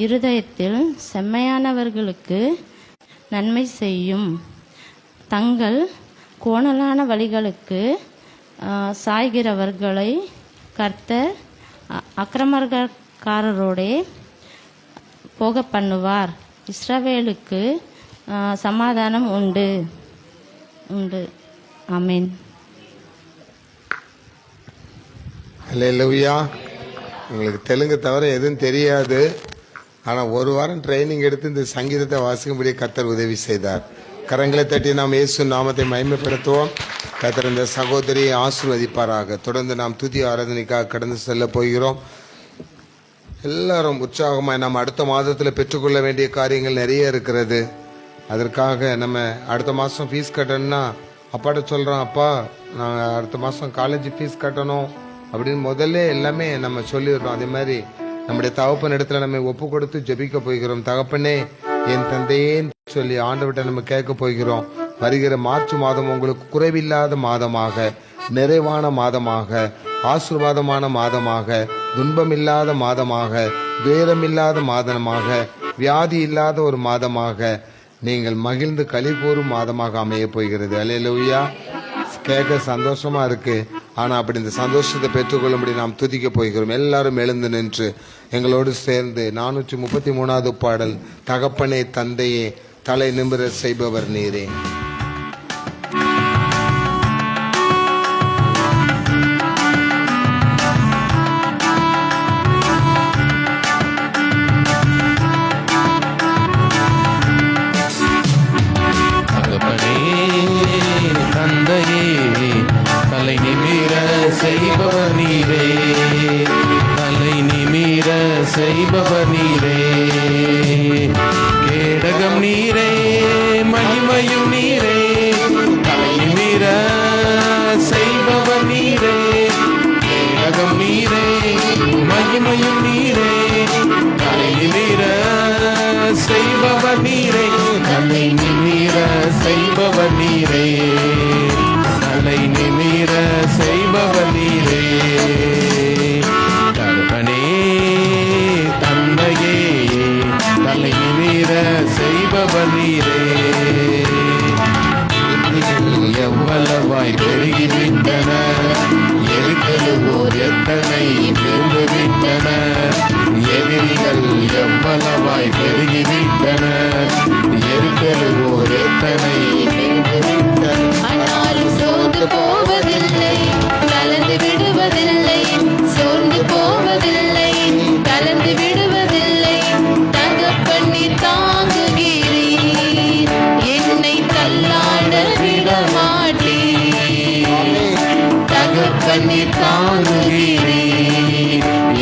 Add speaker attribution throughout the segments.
Speaker 1: இருதயத்தில் செம்மையானவர்களுக்கு நன்மை செய்யும். தங்கள் கோணலான வழிகளுக்கு சாய்கிறவர்களை கர்த்தர் அக்கிரமக்காரரோடே போக பண்ணுவார். இஸ்ரவேலுக்கு சமாதானம் உண்டு. ஆமென்.
Speaker 2: அல்லேலூயா. எங்களுக்கு தெலுங்கு தவிர எதுவும் தெரியாது. ஆனால் ஒரு வாரம் ட்ரைனிங் எடுத்து இந்த சங்கீதத்தை வாசிக்கும்படி கர்த்தர் உதவி செய்தார். கரங்களை தட்டி நாம் இயேசு நாமத்தை மகிமைப்படுத்துவோம். கர்த்தர் இந்த சகோதரியை ஆசீர்வதிப்பாராக. தொடர்ந்து நாம் துதி ஆராதனைக்காக கடந்து செல்ல போகிறோம். எல்லாரும் உற்சாகமாக நம்ம அடுத்த மாதத்தில் பெற்றுக்கொள்ள வேண்டிய காரியங்கள் நிறைய இருக்கிறது. அதற்காக நம்ம அடுத்த மாதம் ஃபீஸ் கட்டணும்னா அப்பாட்ட சொல்கிறோம், அப்பா நாங்கள் அடுத்த மாதம் காலேஜ் ஃபீஸ் கட்டணும் அப்படின்னு முதல்ல எல்லாமே நம்ம சொல்லிடுறோம். அதே மாதிரி நம்முடைய தகப்பன் இடத்துல நம்ம ஒப்பு கொடுத்து ஜெபிக்க போகிறோம். தகப்பனே, என் தந்தையேன்னு சொல்லி ஆண்டவர்கிட்ட நம்ம கேட்க போகிறோம். வருகிற மார்ச் மாதம் உங்களுக்கு குறைவில்லாத மாதமாக, நிறைவான மாதமாக, ஆசீர்வாதமான மாதமாக, துன்பமில்லாத மாதமாக, வேரமில்லாத மாதமாக, வியாதி இல்லாத ஒரு மாதமாக, நீங்கள் மகிழ்ந்து களி கூறும் மாதமாக அமைய போகிறது. அல்லேலூயா. கேட்க சந்தோஷமா இருக்கு. ஆனா அப்படி இந்த சந்தோஷத்தை பெற்றுக்கொள்ளும்படி நாம் துதிக்க போகிறோம். எல்லாரும் எழுந்து நின்று எங்களோடு சேர்ந்து 433வது பாடல், தகப்பனே தந்தையே தலை நிமிர செய்பவர் நீரே.
Speaker 3: தலை நிமிர செய்பவர் நீரே, தலை நிமிர செய்பவர் நீரே, கேடகம் நீரே, மகிமையும் நீரே, தலை நிமிர செய்பவர் நீரே, கேடகம் நீரே, மகிமையும் நீரே, தலை நிமிர செய்பவர் நீரே, தலை நிமிர செய்பவர் நீரே, தலை நிமிர செய்பவர் நீரே. தகப்பனே தந்தையே தலை நிமிர செய்பவர் நீரே. எவ்வளவாய் பெருகிவிட்டன, எரித்தலுவோர் எத்தனை விரும்புவிட்டன, எதிரிகள் எவ்வளவாய் பெருகிவிட்டன, எரித்தலுவோர் எத்தனை விரும்புவிட்டன.
Speaker 4: சோர்ந்து போவதில்லை, கலந்து விடுவதில்லை, சோர்ந்து போவதில்லை, கலந்து விடுவதில்லை, தகப்பனி தாங்குகிறீர், என்னை தள்ளாட விடமாட்டீர், தகப்பனி தாங்குகிறீர்,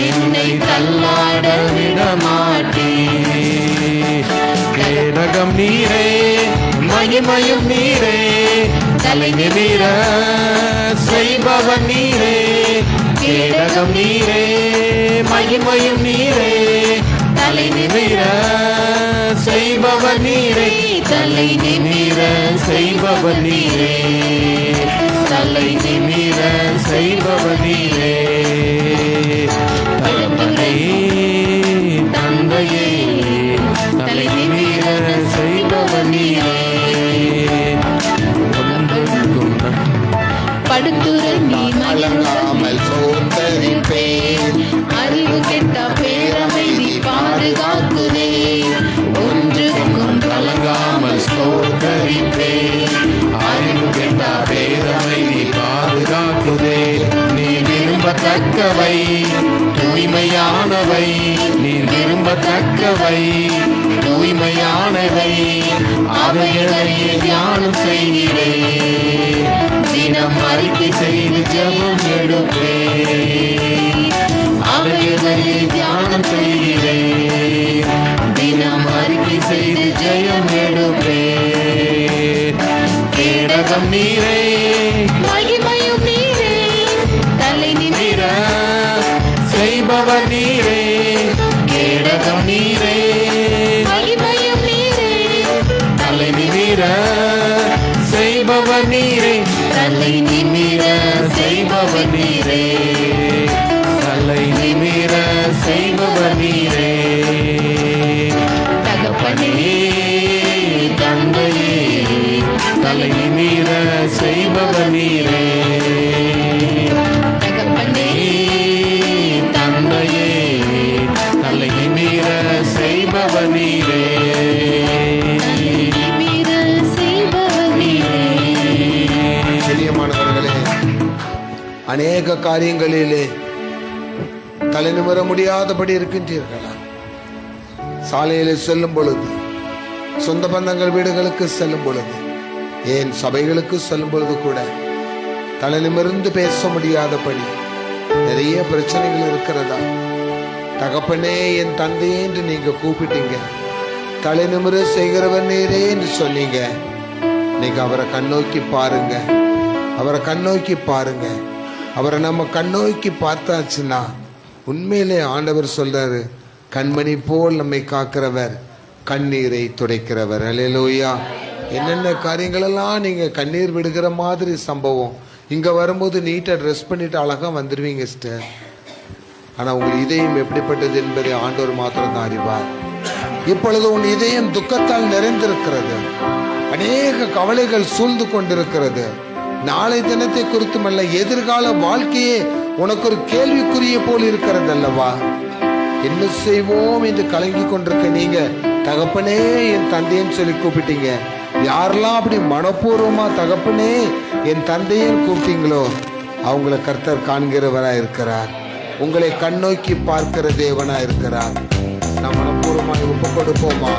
Speaker 4: என்னை தள்ளாட விடமாட்டீர். கேடகம் நீரே, மகிமையும் நீரே, தலை நிமிர செய்பவர் நீரே, கேடகம் நீரே, மகிமையும் நீரே, தலை நிமிர செய்பவர் நீரே, தலை நிமிர செய்பவர் நீரே, தலை நிமிர செய்பவர் நீரே. தகப்பனே தந்தையே தலை நிமிர செய்பவர் நீரே. படுத்துறங்கி மலங்காமல் சோர்ந்தரிப்பேன், அறிவு கெட்ட பேரமைதி பாதுகாக்குதே, ஒன்றுக்கும் கலங்காமல் சோர்ந்தரிப்பேன்,
Speaker 3: அறிவு கெட்ட பேரமைதி பாதுகாக்குதே. நீ விரும்பத்தக்கவை தூய்மையானவை, நீ விரும்பத்தக்கவை தூய்மையானவை, அவைகளையே தியானம் செய்கிறேன், தினம் அறிக்கை செய்து ஜெபம் எடுப்பேன், அவைகளையே தியானம் செய்கிறேன், தினம் அறிக்கை செய்து ஜெயம் எடுப்பேன். கேடகம் நீரே,
Speaker 4: மகிமையும் நீரே, தலை நிமிர
Speaker 3: செய்பவர் நீரே, கேடகம் நீரே,
Speaker 4: மகிமையும் நீரே,
Speaker 3: தலை நிமிர செய்பவர் நீரே, தலை நிமிர செய்பவர் நீரே, தலை நிமிர செய்பவர் நீரே. செய்பவர் நீரே.
Speaker 4: தகப்பனே
Speaker 3: தந்தையே தலை நிமிர செய்பவர் நீரே.
Speaker 4: நிமிர செய்பவர் நீரே.
Speaker 2: பிரியமானவர்களே, அநேக காரியங்களிலே தலை நிமிர முடியாதபடி இருக்கின்றீர்களா? சாலையிலே செல்லும் பொழுது, சொந்த பந்தங்கள் வீடுகளுக்கு செல்லும் பொழுது, ஏன் சபைகளுக்கு செல்லும் பொழுது கூட தலை நிமிர்ந்து பேச முடியாதபடி நிறைய பிரச்சனைகள் இருக்கிறதா? தகப்பனே, என் தந்தையே என்று நீங்க கூப்பிட்டீங்க. தலை நிமிர செய்கிறவர் நீரே என்று சொன்னீங்க. நீங்க அவரை கண்ணோக்கி பாருங்க, அவரை கண்ணோக்கி பாருங்க. அவரை நம்ம கண்ணோக்கி பார்த்தாச்சுன்னா உண்மையிலே ஆண்டவர் சொல்றாரு, கண்மணி போல் நம்மை காக்கிறவர், கண்ணீரை துடைக்கிறவர். அல்லேலூயா. என்னென்ன காரியங்களெல்லாம் நீங்க கண்ணீர் விடுகிற மாதிரி சம்பவம். இங்க வரும்போது நீட்டா ட்ரெஸ் பண்ணிட்டு அழகா வந்துடுவீங்க சிஸ்டர். ஆனா உங்கள் இதயம் எப்படிப்பட்டது என்பதை ஆண்டவர் மாத்திரம் தான் அறிவார். இப்பொழுது உன் இதயம் துக்கத்தால் நிறைந்திருக்கிறது. அநேக கவலைகள் சூழ்ந்து கொண்டிருக்கிறது. நாளை தினத்தை குறித்துமல்ல, எதிர்கால வாழ்க்கையே உனக்கு ஒரு கேள்விக்குரிய போல் இருக்கிறது அல்லவா? என்ன செய்வோம் என்று கலங்கி கொண்டிருக்க நீங்க, தகப்பனே என் தந்தையன்னு சொல்லி கூப்பிட்டீங்க. யாரெல்லாம் அப்படி மனப்பூர்வமா தகப்பனே என் தந்தையன்னு கூப்பிட்டீங்களோ அவங்கள கர்த்தர் காண்கிறவரா இருக்கிறார். உங்களை கண்ணோக்கி பார்க்கிற தேவனா இருக்கிறார். நாம் மனப்பூர்வமாக ஒப்பு கொடுப்போமா?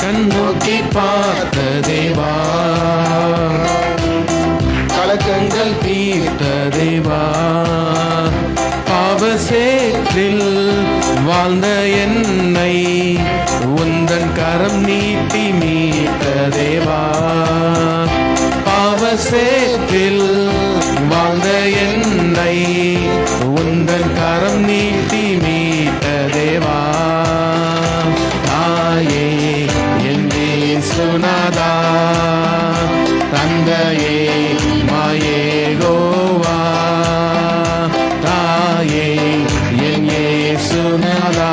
Speaker 3: கண்ணோக்கி பார்த்த தேவா, கலக்கங்கள் தீர்த்த தேவா, பாவசேற்றில் வாழ்ந்த என்னை உந்தன் கரம் நீட்டி மீட்ட தேவா. பாவசேற்றில் வாழ்ந்த என்னை உந்தன் கரம் நீட்டி மீட்ட தேவா. தாயே என் இயேசுநாதா, தந்தையே மாயேகோவா, தாயே என் இயேசுநாதா,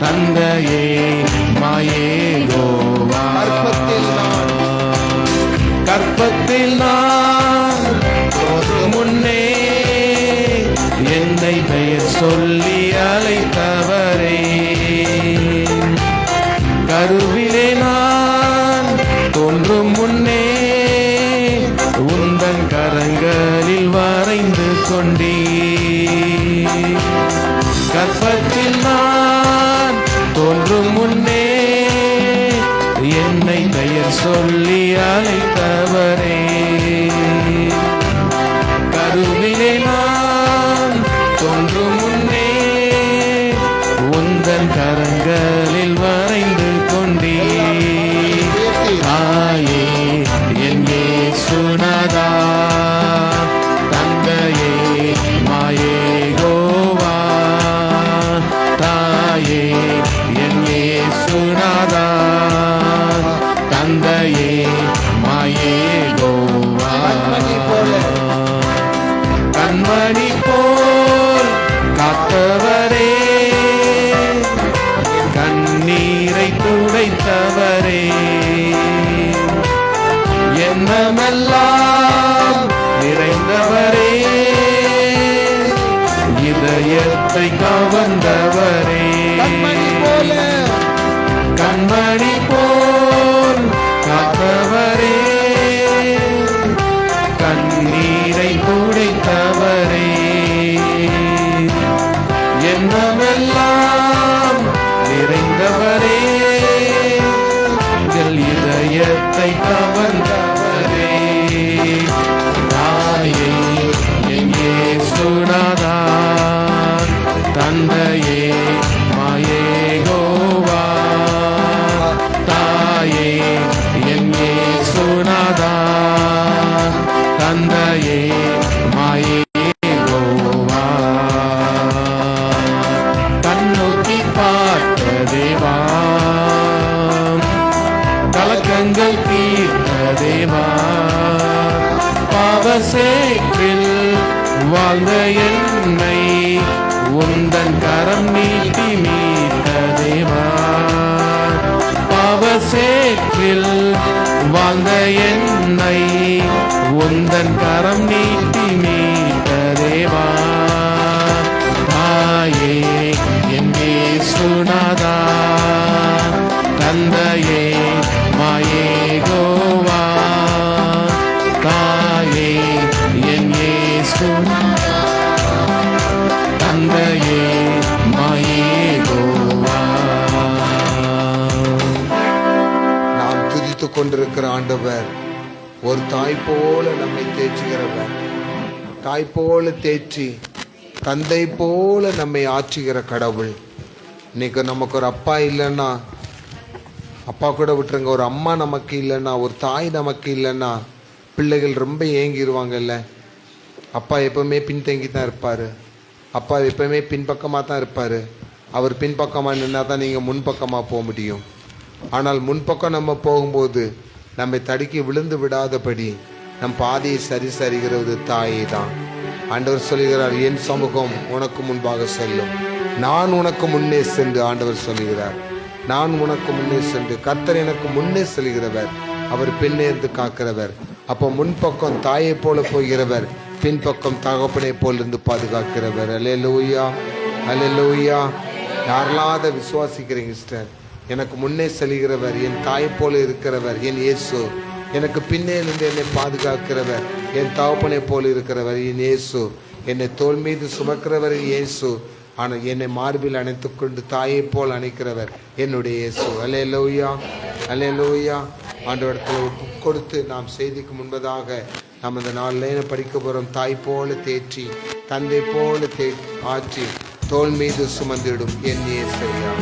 Speaker 3: தந்தையே மாயேகோவா. கற்பத்தில் நான் முன்னே என்னை பெயர் சொல்லி அழைத்தவரே, கருவிலே நான் தோன்றும் முன்னே உந்தன் கரங்களில் வரைந்து கொண்டீ. கற்பத்தில் நான் தோன்றும் முன்னே என்னை பெயர் சொல்லி அழைத்தவரே, கருவிலே நான் தோன்றும் முன்னே உந்தன் கரங்களில் வரைந்து கொண்டீ. தாயே என் இயேசுநாதா, தந்தையே மாயேகோவா, தாயே என் இயேசுநாதா, தந்தையே மாயேகோவா. கண்மணி போல் காத்தவரே, கண்ணீரை துடைத்தவரே, எண்ணமெல்லாம் நிறைந்தவரே, இதயத்தை கவர்ந்தவரே. கண்மணி போல் காத்தவரே, கண்ணீரை துடைத்தவரே, எண்ணமெல்லாம் நிறைந்தவரே, இதயத்தை கவர்ந்தவரே. தாயே என் இயேசுநாதா, தந்தையே மாயேகோவா, தாயே என் இயேசுநாதா, தந்தையே மாயேகோவா. கண்ணோக்கி பார்த்த தேவா, கலக்கங்கள் தீர்த்த தேவா, பாவசேற்றில் வாழ்ந்த என்னை உந்தன் கரம் நீட்டி மீட்ட தேவா. பாவசேற்றில் வாழ்ந்த என்னை உந்தன் கரம் நீட்டி மீட்ட தேவா. தாயே என் இயேசுநாதா, தந்தையே மாயேகோவா, தாயே என் இயேசுநாதா, தந்தையே மாயேகோவா.
Speaker 2: நாம் துதித்துக் கொண்டிருக்கிற ஆண்டவர் ஒரு தாய் போல நம்மை தேற்றுகிறவர், தாய் போல தேற்றி தந்தை போல நம்மை ஆற்றுகிற கடவுள். இன்னைக்கு நமக்கு ஒரு அப்பா இல்லைன்னா, அப்பா கூட விட்டுருங்க, ஒரு அம்மா நமக்கு இல்லைன்னா, ஒரு தாய் நமக்கு இல்லைன்னா பிள்ளைகள் ரொம்ப ஏங்கிடுவாங்கல்ல. அப்பா எப்பவுமே பின்தங்கி தான் இருப்பார், அப்பா எப்பவுமே பின்பக்கமாக தான் இருப்பார். அவர் பின்பக்கமாக நின்னா தான் நீங்கள் முன்பக்கமாக போக முடியும். ஆனால் முன்பக்கம் நம்ம போகும்போது நம்மை தடுக்கி விழுந்து விடாதபடி நம் பாதையை சரிகிறது தாயே தான். ஆண்டவர் சொல்லுகிறார், என் சமூகம் உனக்கு முன்பாக செல்லும், நான் உனக்கு முன்னே சென்று. ஆண்டவர் சொல்லுகிறார், நான் உனக்கு முன்னே சென்று. கர்த்தர் எனக்கு முன்னே செல்கிறவர், அவர் பின்னேர்ந்து காக்கிறவர். அப்போ முன்பக்கம் தாயை போல போகிறவர், பின்பக்கம் தகப்பனை போல் இருந்து பாதுகாக்கிறவர். அல்லேலூயா, அல்லேலூயா. யாரெல்லாம் அதை விசுவாசிக்கிறீங்க சிஸ்டர்? எனக்கு முன்னே செல்கிறவர், என் தாயை போல இருக்கிறவர் என் இயேசு, எனக்கு பின்னே இருந்து என்னை பாதுகாக்கிறவர் என் தகப்பனை போல் இருக்கிறவர் என் இயேசு, என்னை தோள் மீது சுமக்கிறவர் இயேசு, ஆனால் என்னை மார்பில் அணைத்து கொண்டு தாயை போல் அணைக்கிறவர் என்னுடைய இயேசு. அல்லேலூயா, அல்லேலூயா. ஆண்டவரிடத்தில் ஒப்பு கொடுத்து நாம் செய்திக்கு முன்பதாக நாம் இந்த 4 லைனை படிக்க போகிறோம். தாய் போல தேற்றி தந்தை போல ஆற்றி தோள் மீது சுமந்திடும் என் இயேசையா.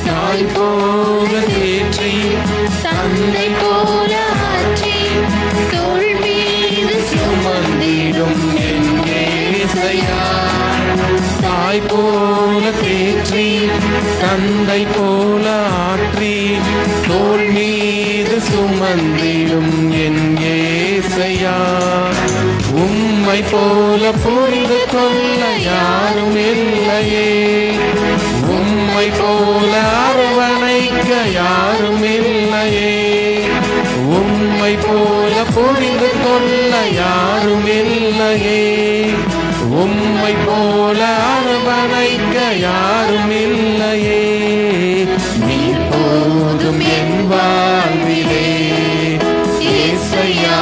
Speaker 3: தாய் போல தேற்றி
Speaker 4: தந்தை போல ஆற்றி தோள் மீது
Speaker 3: சுமந்திடும் என் இயேசையா. தாய் போல தேற்றி தந்தை போல ஆற்றி தோள் மீது சுமந்திடும் என் இயேசையா. உம்மை போல புரிந்து கொள்ள யாரும் இல்லையே, உம்மை போல அரவணைக்க யாரும் இல்லையே, உம்மை போல புரிந்து கொள்ள யாரும் இல்லையே, உம்மை போல அரவணைக்க யாரும் இல்லையே. நீ போதும் என் வாழ்விலே இயேசையா,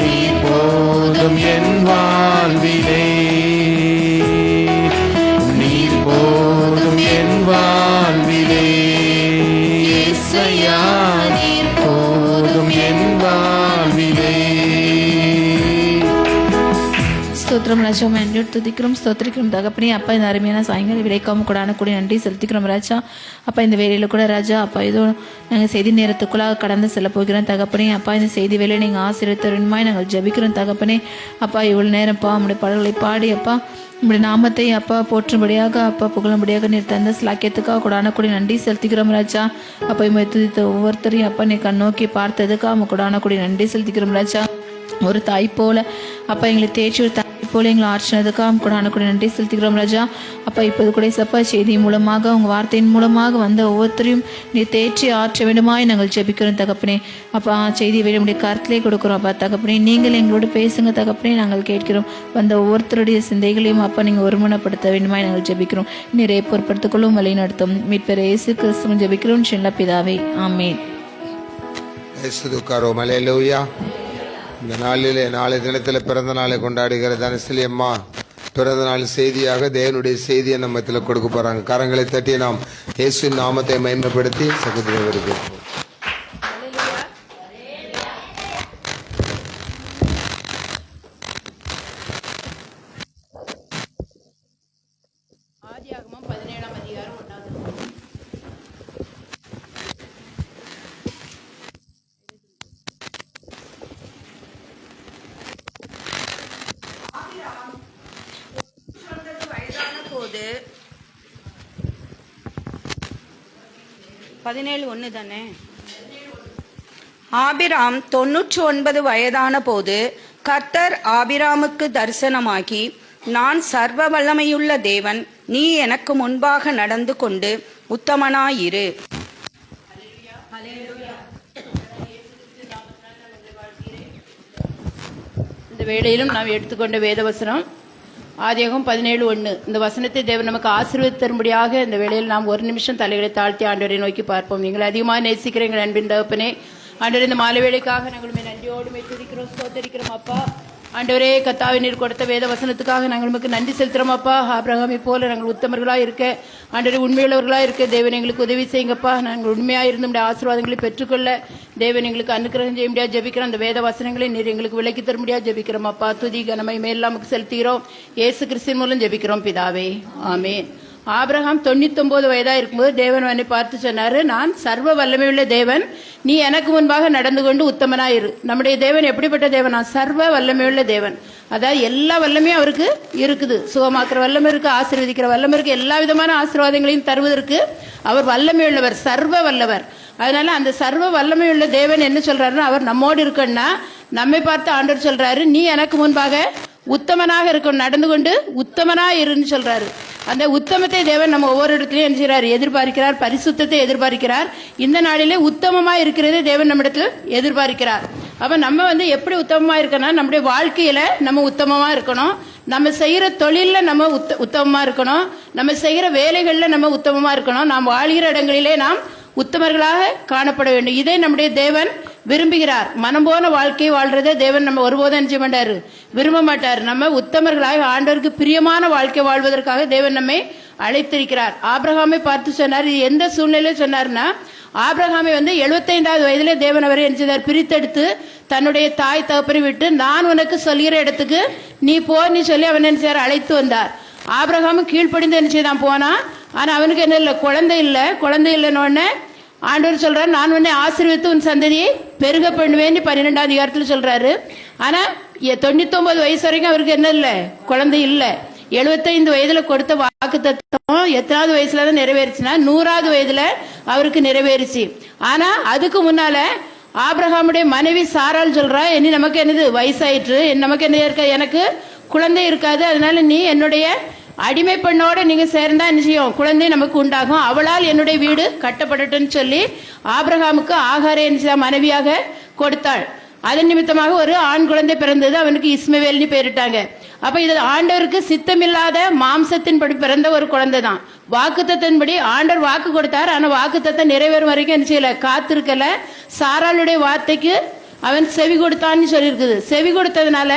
Speaker 3: நீ போதும் என் வாழ்விலே, நீ போதும் என் வாழ்விலே இயேசையா, நீ போதும் என் வாழ்விலே.
Speaker 5: ஸ்தோத்திரம் ராஜா, நன்றி துதிக்கிறோம், ஸ்தோத்திரிக்கிறோம் தகப்பனே. அப்பா இந்த அருமையான சாயங்காலம் விளைக்காம கூடான கூட நன்றி செலுத்திக்கிறோம் ராஜா. அப்பா இந்த வேலையில் கூட ராஜா, அப்பா ஏதோ நாங்கள் செய்தி நேரத்துக்குள்ளாக கடந்து செல்ல போகிறோம் தகப்பனே. அப்பா இந்த செய்தி வேலையை நீங்கள் ஆசீர்வதித்தருமாய் நாங்கள் ஜெபிக்கிறோம் தகப்பனே. அப்பா இவ்வளோ நேரம்ப்பா உங்களுடைய பாடல்களை பாடி அப்பா உங்களுடைய நாமத்தை அப்பா போற்றும்படியாக அப்பா புகழும்படியாக நீர் தந்த ஸ்லாக்கியத்துக்காக கூடான கூட நன்றி செலுத்திக்கிறோம் ராஜா. அப்பா இம்மை துதித்த ஒவ்வொருத்தரையும் அப்பா நீ கண்ணோக்கி பார்த்ததுக்காக அவங்க கூடான கூட நன்றி செலுத்திக்கிறோம் ராஜா. ஒரு தாய் போல அப்பா எங்களை தேய்ச்சி ஒரு தாய் போல எங்களை ஆற்றினதுக்காக கூட நன்றி செலுத்திக்கிறோம் ராஜா. அப்பா இப்போது கூட சப்பா செய்தி மூலமாக உங்கள் வார்த்தையின் மூலமாக வந்த ஒவ்வொருத்தரையும் நீ தேய்ச்சி ஆற்ற வேண்டுமாய் நாங்கள் ஜெபிக்கிறோம் தகப்பனே. அப்பா செய்தி வேண்டிய கருத்திலே கொடுக்குறோம் அப்பா தகப்பனே. நீங்கள் எங்களோடு பேசுங்க தகப்பனே, நாங்கள் கேட்கிறோம். வந்த ஒவ்வொருத்தருடைய சிந்தைகளையும் அப்பா நீங்கள் ஒருமனப்படுத்த வேண்டுமாய் நாங்கள் ஜெபிக்கிறோம். நீரை பொறுப்படுத்திக்கொள்ளும் வழி நடத்தும் மீட்பர் இயேசு கிறிஸ்துவின் ஜெபிக்கிறோம் சின்ன பிதாவே, ஆமேன்.
Speaker 2: இந்த நாளிலே நாளை தினத்தில் பிறந்த நாளை கொண்டாடுகிற தனசிலி அம்மா பிறந்த நாள் செய்தியாக தேவனுடைய செய்தியை நம்ம இதில் கொடுக்க போறாங்க. கரங்களை தட்டி நாம் இயேசுவின் நாமத்தை மகிமைப்படுத்தி சகோதரர்களுக்கு
Speaker 6: 17:1 தானே. ஆபிராம் 99 வயதான போது கர்த்தர் ஆபிராமுக்கு தரிசனமாகி, நான் சர்வ வல்லமையுள்ள தேவன், நீ எனக்கு முன்பாக நடந்து கொண்டு உத்தமனாயிரு.
Speaker 7: இந்த வேளையிலும் நாம் எடுத்துக்கொண்ட வேதவசனம் ஆதியாகமம் 17:1. இந்த வசனத்தை தேவன் நமக்கு ஆசீர்வதித்து தரும்படியாக இந்த வேளையில் நாம் ஒரு நிமிஷம் தலைகளை தாழ்த்தி ஆண்டவரை நோக்கி பார்ப்போம். நீங்கள் அதிகமாக நேசிக்கிற எங்கள் அன்பின் தகப்பனே, ஆண்டவரே, இந்த மாலை வேளைக்காக நாங்களுமே நன்றியோடு துதிக்கிறோம், ஸ்தோத்தரிக்கிறோம் அப்பா. ஆண்டவரே, கர்த்தாவே, நீர் கொடுத்த வேத வசனத்துக்காக நாங்கள் நமக்கு நன்றி செலுத்துறோம் அப்பா. ஆபிரகாமை போல நாங்கள் உத்தமர்களாக இருக்க, ஆண்டவரே, உண்மையுள்ளவர்களாக இருக்க தேவன் எங்களுக்கு உதவி செய்யுங்கப்பா. நாங்கள் உண்மையாக இருந்து நம்முடைய ஆசீர்வாதங்களை பெற்றுக்கொள்ள தேவன் எங்களுக்கு அனுக்கிரகம் செய்ய முடியாது ஜெபிக்கிறோம். அந்த வேத வசனங்களை நீர் எங்களுக்கு விலக்கி தர முடியாது ஜெபிக்கிறோம் அப்பா. துதி கனமை மேல் நமக்கு செலுத்துகிறோம். இயேசு கிறிஸ்துவின் மூலம் ஜெபிக்கிறோம் பிதாவே, ஆமென். ஆபிரகாம் 99 வயதா இருக்கும்போது தேவன் அவனை பார்த்து சொன்னாரு, நான் சர்வ வல்லமையுள்ள தேவன், நீ எனக்கு முன்பாக நடந்து கொண்டு உத்தமனாயிரு. நம்முடைய தேவன் எப்படிப்பட்ட தேவனா? சர்வ வல்லமையுள்ள தேவன். அதாவது எல்லா வல்லமையும் அவருக்கு இருக்குது. சுகமாக்குற வல்லமை இருக்கு, ஆசீர்வதிக்கிற வல்லமை இருக்கு, எல்லா விதமான ஆசீர்வாதங்களையும் தருவதற்கு அவர் வல்லமையுள்ளவர், சர்வ வல்லவர். அதனால அந்த சர்வ வல்லமையுள்ள தேவன் என்ன சொல்றாருன்னா, அவர் நம்மோடு இருக்கன்னா நம்மை பார்த்து ஆண்டவர் சொல்றாரு, நீ எனக்கு முன்பாக உத்தமனாக இருக்கும், நடந்து கொண்டு உத்தமனாயிருன்னு சொல்றாரு. அந்த உத்தமத்தை தேவன் நம்ம ஒவ்வொரு இடத்துலயும் என்ன செய்றார்? எதிர்பார்க்கிறார். பரிசுத்தத்தை எதிர்பார்க்கிறார். இந்த நாளிலே உத்தமமா இருக்கிறதே தேவன் நம்மிடத்துல எதிர்பார்க்கிறார். அப்ப நம்ம எப்படி உத்தமமா இருக்கணும்? நம்முடைய வாழ்க்கையில நம்ம உத்தமமா இருக்கணும். நம்ம செய்யற தொழில நம்ம உத்தமமா இருக்கணும். நம்ம செய்யற வேலைகள்ல நம்ம உத்தமமா இருக்கணும். நாம் வாழ்கிற இடங்களிலே நாம் உத்தமர்களாக காணப்பட வேண்டும். இதை நம்முடைய தேவன் விரும்புகிறார். மனம் போன வாழ்க்கை வாழ்றதை தேவன் நம்ம ஒருபோதும் என்ன செய்ய மாட்டாரு? விரும்ப மாட்டார். நம்ம உத்தமர்களாக ஆண்டவருக்கு பிரியமான வாழ்க்கை வாழ்வதற்காக தேவன் நம்மை அழைத்திருக்கிறார். ஆபிரகாமை பார்த்து சொன்னார். எந்த சூழ்நிலையில சொன்னார்னா, ஆபிரகாமை 75வது வயதிலே தேவன் அவரை என்ன செய்தார்? பிரித்தெடுத்து தன்னுடைய தாய் தகப்பனை விட்டு, நான் உனக்கு சொல்கிற இடத்துக்கு நீ போன்னு சொல்லி அவன் என்ன செய்யார்? அழைத்து வந்தார். ஆபிரகாமும் கீழ்ப்படிந்து என்ன செய்தான்? போனா. ஆனா அவனுக்கு என்ன இல்லை? குழந்தை இல்லை. குழந்தை இல்லைன்னு ஆண்டவர் சொல்றாரு, நான் உன்னை ஆசீர்வதித்து உன் சந்ததியை பெருக பண்ணுவேன்னு 12ஆம் அதிகாரத்தில் சொல்றாரு. ஆனா 99 வயசு வரைக்கும் அவருக்கு என்ன இல்லை? குழந்தை இல்லை. 75 வயதுல கொடுத்த வாக்கு தத்துவம் எத்தனாவது வயசுல தான் நிறைவேறுச்சுன்னா 100வது வயதுல அவருக்கு நிறைவேறுச்சு. ஆனா அதுக்கு முன்னால ஆபிரகாமுடைய மனைவி சாராள் சொல்றா, இனி நமக்கு என்னது? வயசாயிற்று, நமக்கு என்ன இருக்க? எனக்கு குழந்தை இருக்காது. அதனால நீ என்னுடைய அடிமை பெண்ணோட நீங்க சேர்ந்தா என்ன செய்யும்? குழந்தை நமக்கு உண்டாகும். அவளால் என்னுடைய வீடு கட்டப்படட்டும்னு சொல்லி ஆபிரகாமுக்கு ஆகாரை மனைவியாக கொடுத்தாள். அதன் நிமித்தமாக ஒரு ஆண் குழந்தை பிறந்தது. அவனுக்கு இஸ்மவேல்னு பேரிட்டாங்க. அப்ப இது ஆண்டவருக்கு சித்தமில்லாத மாம்சத்தின்படி பிறந்த ஒரு குழந்தை தான். வாக்குத்தத்தின்படி ஆண்டவர் வாக்கு கொடுத்தார். ஆனா வாக்குத்தத்தம் நிறைவேறும் வரைக்கும் என்ன செய்யல? காத்திருக்கல. சாராளுடைய வார்த்தைக்கு அவன் செவி கொடுத்தான்னு சொல்லியிருக்குது. செவி கொடுத்ததுனால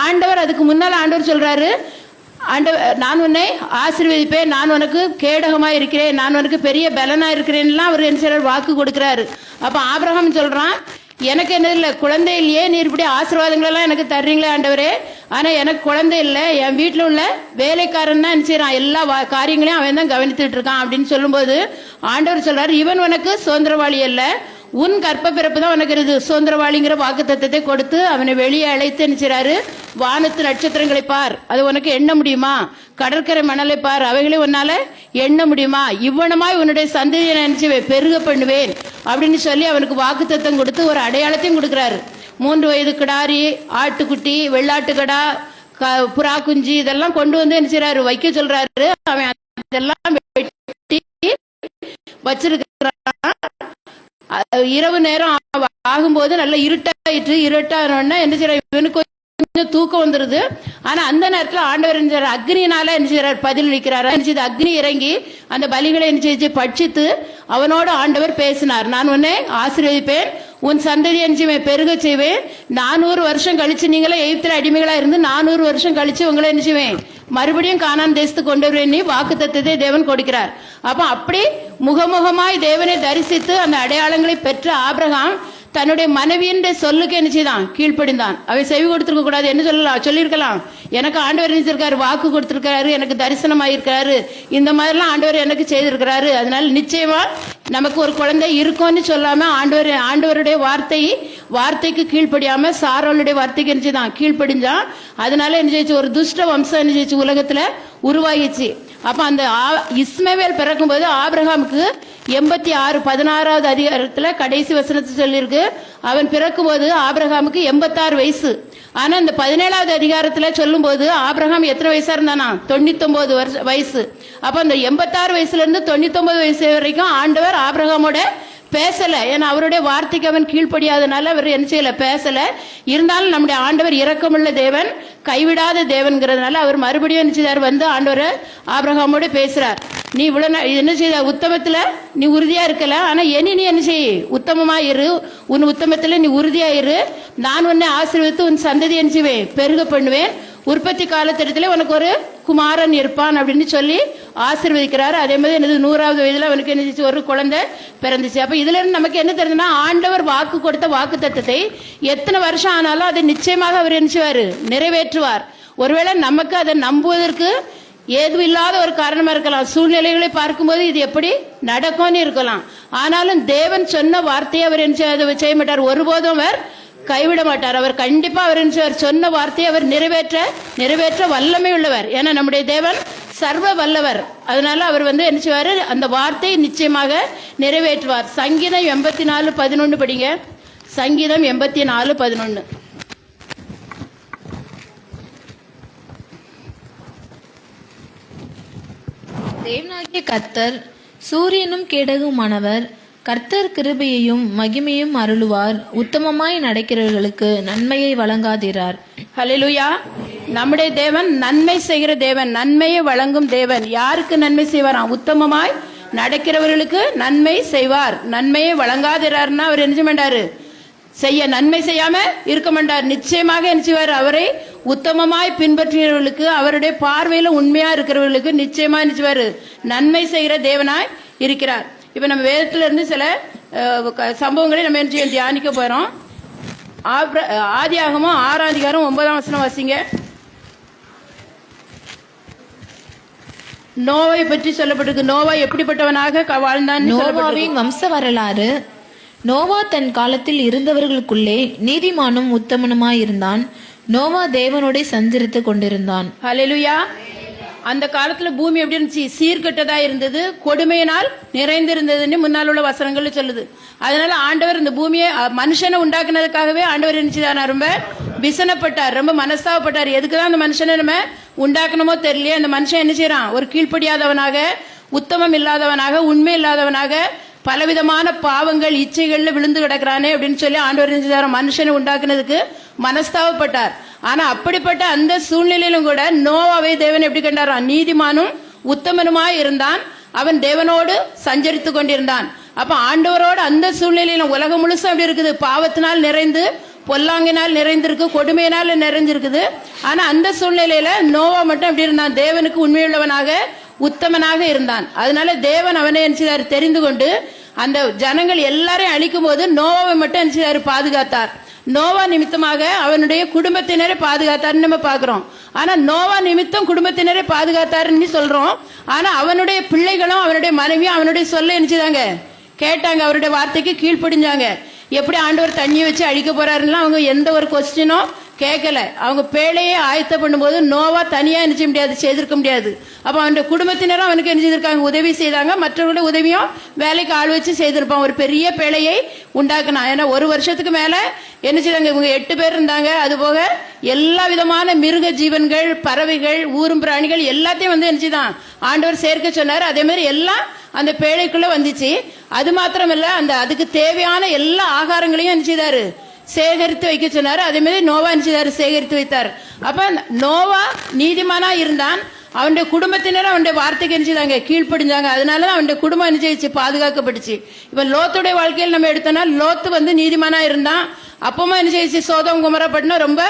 Speaker 7: ஆண்டவர் அதுக்கு முன்னால் ஆண்டவர் சொல்றாரு, நான் உன்னை ஆசீர்வதிப்பேன், நான் உனக்கு கேடகமா இருக்கிறேன், நான் உனக்கு பெரிய பலனா இருக்கிறேன்லாம் அவர் என்ன செய்யறாரு? வாக்கு கொடுக்கிறாரு. அப்ப ஆபிரகாம் சொல்றான், எனக்கு என்ன இல்லை? குழந்தை இல்லையே, நீர் இப்படி ஆசீர்வாதங்களெல்லாம் எனக்கு தர்றீங்களே ஆண்டவரே, ஆனா எனக்கு குழந்தை இல்லை. என் வீட்டில் உள்ள வேலைக்காரன் தான் என்ன செய்யறான்? எல்லா காரியங்களையும் அவன் தான் கவனித்துட்டு இருக்கான் அப்படின்னு சொல்லும்போது ஆண்டவர் சொல்றாரு, இவன் உனக்கு சுதந்திரவாளி அல்ல, உன் கற்ப பிறப்பு தான் உனக்கு இது சுதந்திரவாளிங்கிற வாக்கு தத்தத்தை கொடுத்து அவனை வெளியே அழைத்து நினைச்சாரு. வானத்து நட்சத்திரங்களை பார், அது உனக்கு எண்ண முடியுமா? கடற்கரை மணலை பார், அவைகளை உன்னால எண்ண முடியுமா? இவ்வளமாய் உன்னுடைய சந்ததியை நினைச்சு பெருக பண்ணுவேன் அப்படின்னு சொல்லி அவனுக்கு வாக்கு தத்தம் கொடுத்து ஒரு அடையாளத்தையும் கொடுக்கிறாரு. 3 வயது கிடாரி, ஆட்டுக்குட்டி, வெள்ளாட்டுக்கடா, புறா குஞ்சு இதெல்லாம் கொண்டு வந்து என்ன செய்யறாரு? வைக்க சொல்றாரு. அவன் அதெல்லாம் வெட்டி வச்சிருக்கிறான். இரவு நேரம் ஆகும்போது நல்ல இருட்டாயிட்டு, இருட்டான என்ன செய்யற? இவனுக்கு கொஞ்சம் தூக்கம் வந்துருது. ஆனா அந்த நேரத்தில் ஆண்டவர் என்ன செய்யறார்? அக்னியினால என்ன செய்யறார்? பதில் அளிக்கிறார். அக்னி இறங்கி அந்த பலிகளை என்ன செய்து பட்சித்து அவனோடு ஆண்டவர் பேசினார். நான் உன்னை ஆசீர்வதிப்பேன், உன் சந்ததி என்ன பெருக செய்வேன். 400 வருஷம் கழிச்சு, நீங்களே எகிப்தில அடிமைகளா இருந்து 400 வருஷம் கழிச்சு உங்களை என்ன செய்வேன்? மறுபடியும் கானான் தேசத்துக்கு கொண்டு வருவேன். வாக்கு தத்தத்தை தேவன் கொடுக்கிறார். அப்ப அப்படி முகமுகமாய் தேவனை தரிசித்து அந்த அடையாளங்களை பெற்ற ஆபிரகாம் தன்னுடைய மனைவியின் சொல்லுக்கு என்ன செய்தான்? கீழ்ப்படிந்தான். அவை செவி கொடுத்திருக்க கூடாது. என்ன சொல்லலாம்? சொல்லியிருக்கலாம், எனக்கு ஆண்டவர் நினைச்சிருக்காரு, வாக்கு கொடுத்திருக்காரு, எனக்கு தரிசனமாயிருக்காரு, இந்த மாதிரிலாம் ஆண்டவர் எனக்கு செய்திருக்கிறாரு, அதனால நிச்சயமா நமக்கு ஒரு குழந்தை இருக்கும்னு சொல்லாம ஆண்டவருடைய வார்த்தைக்கு கீழ்ப்படியாம சாராளுடைய வார்த்தைக்கு என்ன செய்தான்? கீழ்ப்படிஞ்சான். அதனால என்ன செய்ச்சு? ஒரு துஷ்ட வம்சம் என்ன செய்ச்சு? உலகத்துல உருவாகிச்சு. அப்ப அந்த இஸ்மவேல் பிறக்கும் போது ஆபிரகாமுக்கு 16வது அதிகாரத்துல கடைசி வசனத்தை சொல்லியிருக்கு. அவன் பிறக்கும்போது ஆபிரகாமுக்கு 86 வயசு. ஆனா இந்த 17வது அதிகாரத்துல சொல்லும் போது ஆபிரகாம் எத்தனை வயசா இருந்தானா? 99 வயசு. அப்ப அந்த 86 வயசுல இருந்து 99 வயசு வரைக்கும் ஆண்டவர் ஆபிரகாமோட பேசல. ஏன்னா அவருடைய வார்த்தைக்கு அவன் கீழ்ப்படியாதனால அவர் என்ன செய்யல, பேசல. இருந்தாலும் நம்முடைய ஆண்டவர் இரக்கமுள்ள தேவன், கைவிடாத தேவன்கிறதுனால அவர் மறுபடியும் என்ன செய்தார், வந்து ஆண்டவர் ஆபிரகாமோட பேசுறார். நீ இவ்வளவு என்ன செய்த, உத்தமத்துல நீ உறுதியா இருக்கல, ஆனா இனி நீ என்ன செய், உத்தமமா இரு, உன் உத்தமத்துல நீ உறுதியா இரு, நான் உன்னை ஆசீர்வதித்து உன் சந்ததி என்ன செய்வேன், பெருக பண்ணுவேன், உற்பத்தி காலத்திடத்துல உனக்கு ஒரு குமாரன் இருப்பான் அப்படின்னு சொல்லி ஆசீர்வதிக்கிறார். அதே மாதிரி எனது 100வது வயதுல அவனுக்கு என்ன ஒரு குழந்தை பிறந்துச்சு. அப்ப இதுல இருந்து நமக்கு என்ன தெரியுதுன்னா, ஆண்டவர் வாக்கு கொடுத்த வாக்கு தத்தத்தை எத்தனை வருஷம் ஆனாலும் அதை நிச்சயமாக அவர் என்ன செய்வார், நிறைவேற்றுவார். ஒருவேளை நமக்கு அதை நம்புவதற்கு ஏதும் இல்லாத ஒரு காரணமா இருக்கலாம், சூழ்நிலைகளை பார்க்கும்போது இது எப்படி நடக்கும்னு இருக்கலாம். ஆனாலும் தேவன் சொன்ன வார்த்தையை அவர் என்ன செய்ய மாட்டார், ஒருபோதும் அவர் கைவிட மாட்டார். அவர் கண்டிப்பா அவர் சொன்ன வார்த்தையை அவர் நிறைவேற்ற வல்லமை உள்ளவர். ஏன்னா நம்முடைய தேவன் சர்வ வல்லவர். அதனால அவர் வந்து என்ன செய்வார், அந்த வார்த்தையை நிச்சயமாக நிறைவேற்றுவார். சங்கீதம் 84:11 படிங்க. சங்கீதம் 84:11.
Speaker 5: தேவனாகிய கர்த்தர் சூரியனும் கேடகுமானவர். கர்த்தர் கிருபையையும் மகிமையும் அருளுவார். உத்தமமாய் நடக்கிறவர்களுக்கு நன்மையை வழங்காதிரார்.
Speaker 7: ஹல்லேலூயா. நம்முடைய தேவன் நன்மை செய்கிற தேவன், நன்மையை வழங்கும் தேவன். யாருக்கு நன்மை செய்வாராம்? உத்தமமாய் நடக்கிறவர்களுக்கு நன்மை செய்வார். நன்மையை வழங்காதிரார்னா அவர் என்ன மாட்டாரு, நன்மை செய்யாம இருக்க மாட்டார். நிச்சயமாக என்ன செய்வார், அவரை உத்தமமாய் பின்பற்றுகிறவர்களுக்கு, அவருடைய பார்வையில உண்மையா இருக்கிறவர்களுக்கு நிச்சயமா என்ன செய்வார், நன்மை செய்கிற தேவனாய் இருக்கிறார். இப்ப நம்ம வேதத்துல இருந்து சில சம்பவங்களை நம்ம என்ன செய்ய தியானிக்க போறோம். ஆதியாகமம் 6ஆம் அதிகாரம் 9ஆம் வசனம் வாசிங்க. நோவை பற்றி சொல்லப்பட்டிருக்கு. நோவா எப்படிப்பட்டவனாக வாழ்ந்தான்?
Speaker 5: நோவாவின் வம்ச வரலாறு. நோவா தன் காலத்தில் இருந்தவர்களுக்குள்ளே நீதிமானும் உத்தமனுமாயிருந்தான். நோவா தேவனோட சஞ்சரித்து கொண்டிருந்தான்.
Speaker 7: ஹல்லேலூயா. அந்த காலத்துல பூமி எப்படி இருந்துச்சு, சீர்கெட்டதா இருந்தது, கொடுமையினால் நிறைந்திருந்ததுன்னு முன்னால் உள்ள வசனங்கள் சொல்லுது. அதனால ஆண்டவர் இந்த பூமியை மனுஷனை உண்டாக்குனதுக்காகவே ஆண்டவர் நினைச்சுதான் ரொம்ப விசனப்பட்டார், ரொம்ப மனஸ்தாவப்பட்டார். எதுக்குதான் அந்த மனுஷனை நம்ம உண்டாக்கணுமோ தெரியலையே, அந்த மனுஷன் என்ன செய்யறான், ஒரு கீழ்ப்படியாதவனாக, உத்தமம் இல்லாதவனாக, உண்மை இல்லாதவனாக, பலவிதமான பாவங்கள் இச்சைகள்ல விழுந்து கிடக்கிறானே அப்படின்னு சொல்லி ஆண்டவர் நினைச்சுதார மனுஷனை உண்டாக்குனதுக்கு மனஸ்தாவப்பட்டார். ஆனா அப்படிப்பட்ட அந்த சூழ்நிலையிலும் கூட நோவாவை தேவன் எப்படி கண்டாராம், நீதிமானும் உத்தமனுமாய் இருந்தான். அவன் தேவனோடு சஞ்சரித்து கொண்டிருந்தான். அப்ப ஆண்டவரோடு அந்த சூழ்நிலையிலும் உலகம் முழுசும் எப்படி இருக்குது, பாவத்தினால் நிறைந்து, பொல்லாங்கினால் நிறைந்திருக்கு, கொடுமையினால் நிறைஞ்சிருக்குது. ஆனா அந்த சூழ்நிலையில நோவா மட்டும் எப்படி இருந்தான், தேவனுக்கு உண்மையுள்ளவனாக உத்தமனாக இருந்தான். அதனால தேவன் அவனை என்ன தெரிந்து கொண்டு அந்த ஜனங்கள் எல்லாரையும் அழிக்கும் போது நோவாவை மட்டும் என்ன பாதுகாத்தார். நோவா நிமித்தமாக அவனுடைய குடும்பத்தினரை பாதுகாத்தார்னு நம்ம பாக்குறோம். ஆனா நோவா நிமித்தம் குடும்பத்தினரை பாதுகாத்தாருன்னு சொல்றோம். ஆனா அவனுடைய பிள்ளைகளும் அவனுடைய மனைவியும் அவனுடைய சொல்ல நினைச்சுதாங்க கேட்டாங்க, அவருடைய வார்த்தைக்கு கீழ்ப்படிஞ்சாங்க. எப்படி ஆண்டவர் தண்ணியை வச்சு அழிக்க போறாருன்னா அவங்க எந்த ஒரு கொஸ்டினும் கேட்கல. அவங்க பேழையே ஆயத்த பண்ணும்போது நோவா தனியா நினைச்ச முடியாது, செய்திருக்க முடியாது. அப்ப அவனுடைய குடும்பத்தினரும் அவனுக்கு என்ன செய்திருக்காங்க, உதவி செய்தாங்க. மற்றவர்களுடைய உதவியும் வேலைக்கு ஆள் வச்சு செய்திருப்பான். ஒரு பெரிய பேழையை உண்டாக்குனான். ஏன்னா ஒரு வருஷத்துக்கு மேல என்ன செய்தாங்க, இவங்க 8 பேர் இருந்தாங்க. அது போக எல்லா விதமான மிருக ஜீவன்கள், பறவைகள், ஊரும் பிராணிகள் எல்லாத்தையும் வந்து என்ன செய்தான் ஆண்டவர் சேர்க்க சொன்னார். அதே மாதிரி எல்லாம் அந்த பேழைக்குள்ள வந்துச்சு. அது மாத்திரமல்ல, அந்த அதுக்கு தேவையான எல்லா ஆகாரங்களையும் என்ன செய்தாரு, சேகரித்து வைக்க சொன்னாரு. அதே மாதிரி நோவா என்ன செய்தாரு, சேகரித்து வைத்தார். அப்ப நோவா நீதிமானா இருந்தான். அவனுடைய குடும்பத்தினர் அவனுடைய வார்த்தைக்கு என்ன செய்தாங்க, கீழ்ப்படிஞ்சாங்க. அதனாலதான் அவனுடைய குடும்பம் என்ன செய்ச்சு, பாதுகாக்கப்பட்டுச்சு. இப்ப லோத்துடைய வாழ்க்கையில் நம்ம எடுத்தோம்னா, லோத்து வந்து நீதிமானா இருந்தான். அப்பமா என்ன செய்ச்சு, சோதம் குமரா பட்டணம் ரொம்ப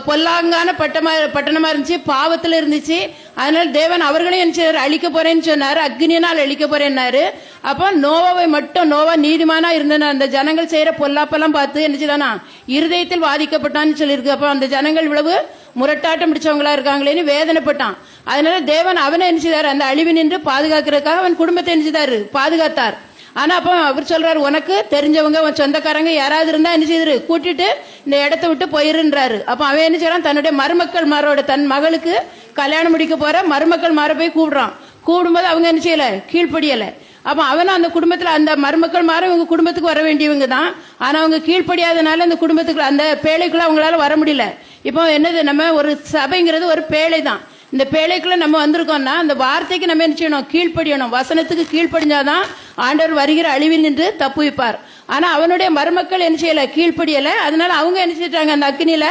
Speaker 7: பொல்லாங்கான பட்டணமா இருந்துச்சு, பாவத்துல இருந்துச்சு. அதனால தேவன் அவர்களையும் என்ன செய்தார், அழிக்க போறேன்னு சொன்னாரு, அக்னியினால் அழிக்க போறேன்னாரு. அப்ப நோவாவை மட்டும், நோவா நீதிமானா இருந்தன, அந்த ஜனங்கள் செய்யற பொல்லாப்பெல்லாம் பார்த்து என்ன செய்தானா, இருதயத்தில் பாதிக்கப்பட்டான்னு சொல்லியிருக்கு. அப்ப அந்த ஜனங்கள் இவ்வளவு முரட்டாட்டம் பிடிச்சவங்களா இருக்காங்களேன்னு வேதனைப்பட்டான். அதனால தேவன் அவனை என்ன செய்தார், அந்த அழிவு நின்று பாதுகாக்கிறதுக்காக அவன் குடும்பத்தை என்ன செய்தாரு, பாதுகாத்தார். ஆனா அப்ப அவர் சொல்றாரு, உனக்கு தெரிஞ்சவங்க, உன் சொந்தக்காரங்க யாராவது இருந்தா என்ன செய்யுது, கூட்டிட்டு இந்த இடத்த விட்டு போயிருன்றாரு. அப்ப அவன் என்ன செய்யறான், தன்னுடைய மருமக்கள் மாரோட, தன் மகளுக்கு கல்யாணம் முடிக்க போற மருமக்கள் மாற போய் கூப்பிடுறான். கூடும்போது அவங்க என்ன செய்யல, கீழ்ப்படியல. அப்ப அவனும் அந்த குடும்பத்துல அந்த மருமக்கள் மாற இவங்க குடும்பத்துக்கு வர வேண்டியவங்க தான். ஆனா அவங்க கீழ்ப்படியாதனால அந்த குடும்பத்துக்குள்ள அந்த பேழைக்குள்ள அவங்களால வர முடியல. இப்போ என்னது, நம்ம ஒரு சபைங்கிறது ஒரு பேழை தான். இந்த பேழைக்குள்ள நம்ம வந்திருக்கோம்னா அந்த வார்த்தைக்கு நம்ம என்ன செய்யணும், கீழ்ப்படியணும். வசனத்துக்கு கீழ்ப்படிஞ்சாதான் ஆண்டவர் வருகிற அழிவில் நின்று தப்புவிப்பார். ஆனா அவனுடைய மருமக்கள் என்ன செய்யல, கீழ்ப்படியல. அதனால அவங்க என்ன செஞ்சிட்டாங்க, அந்த அக்னியில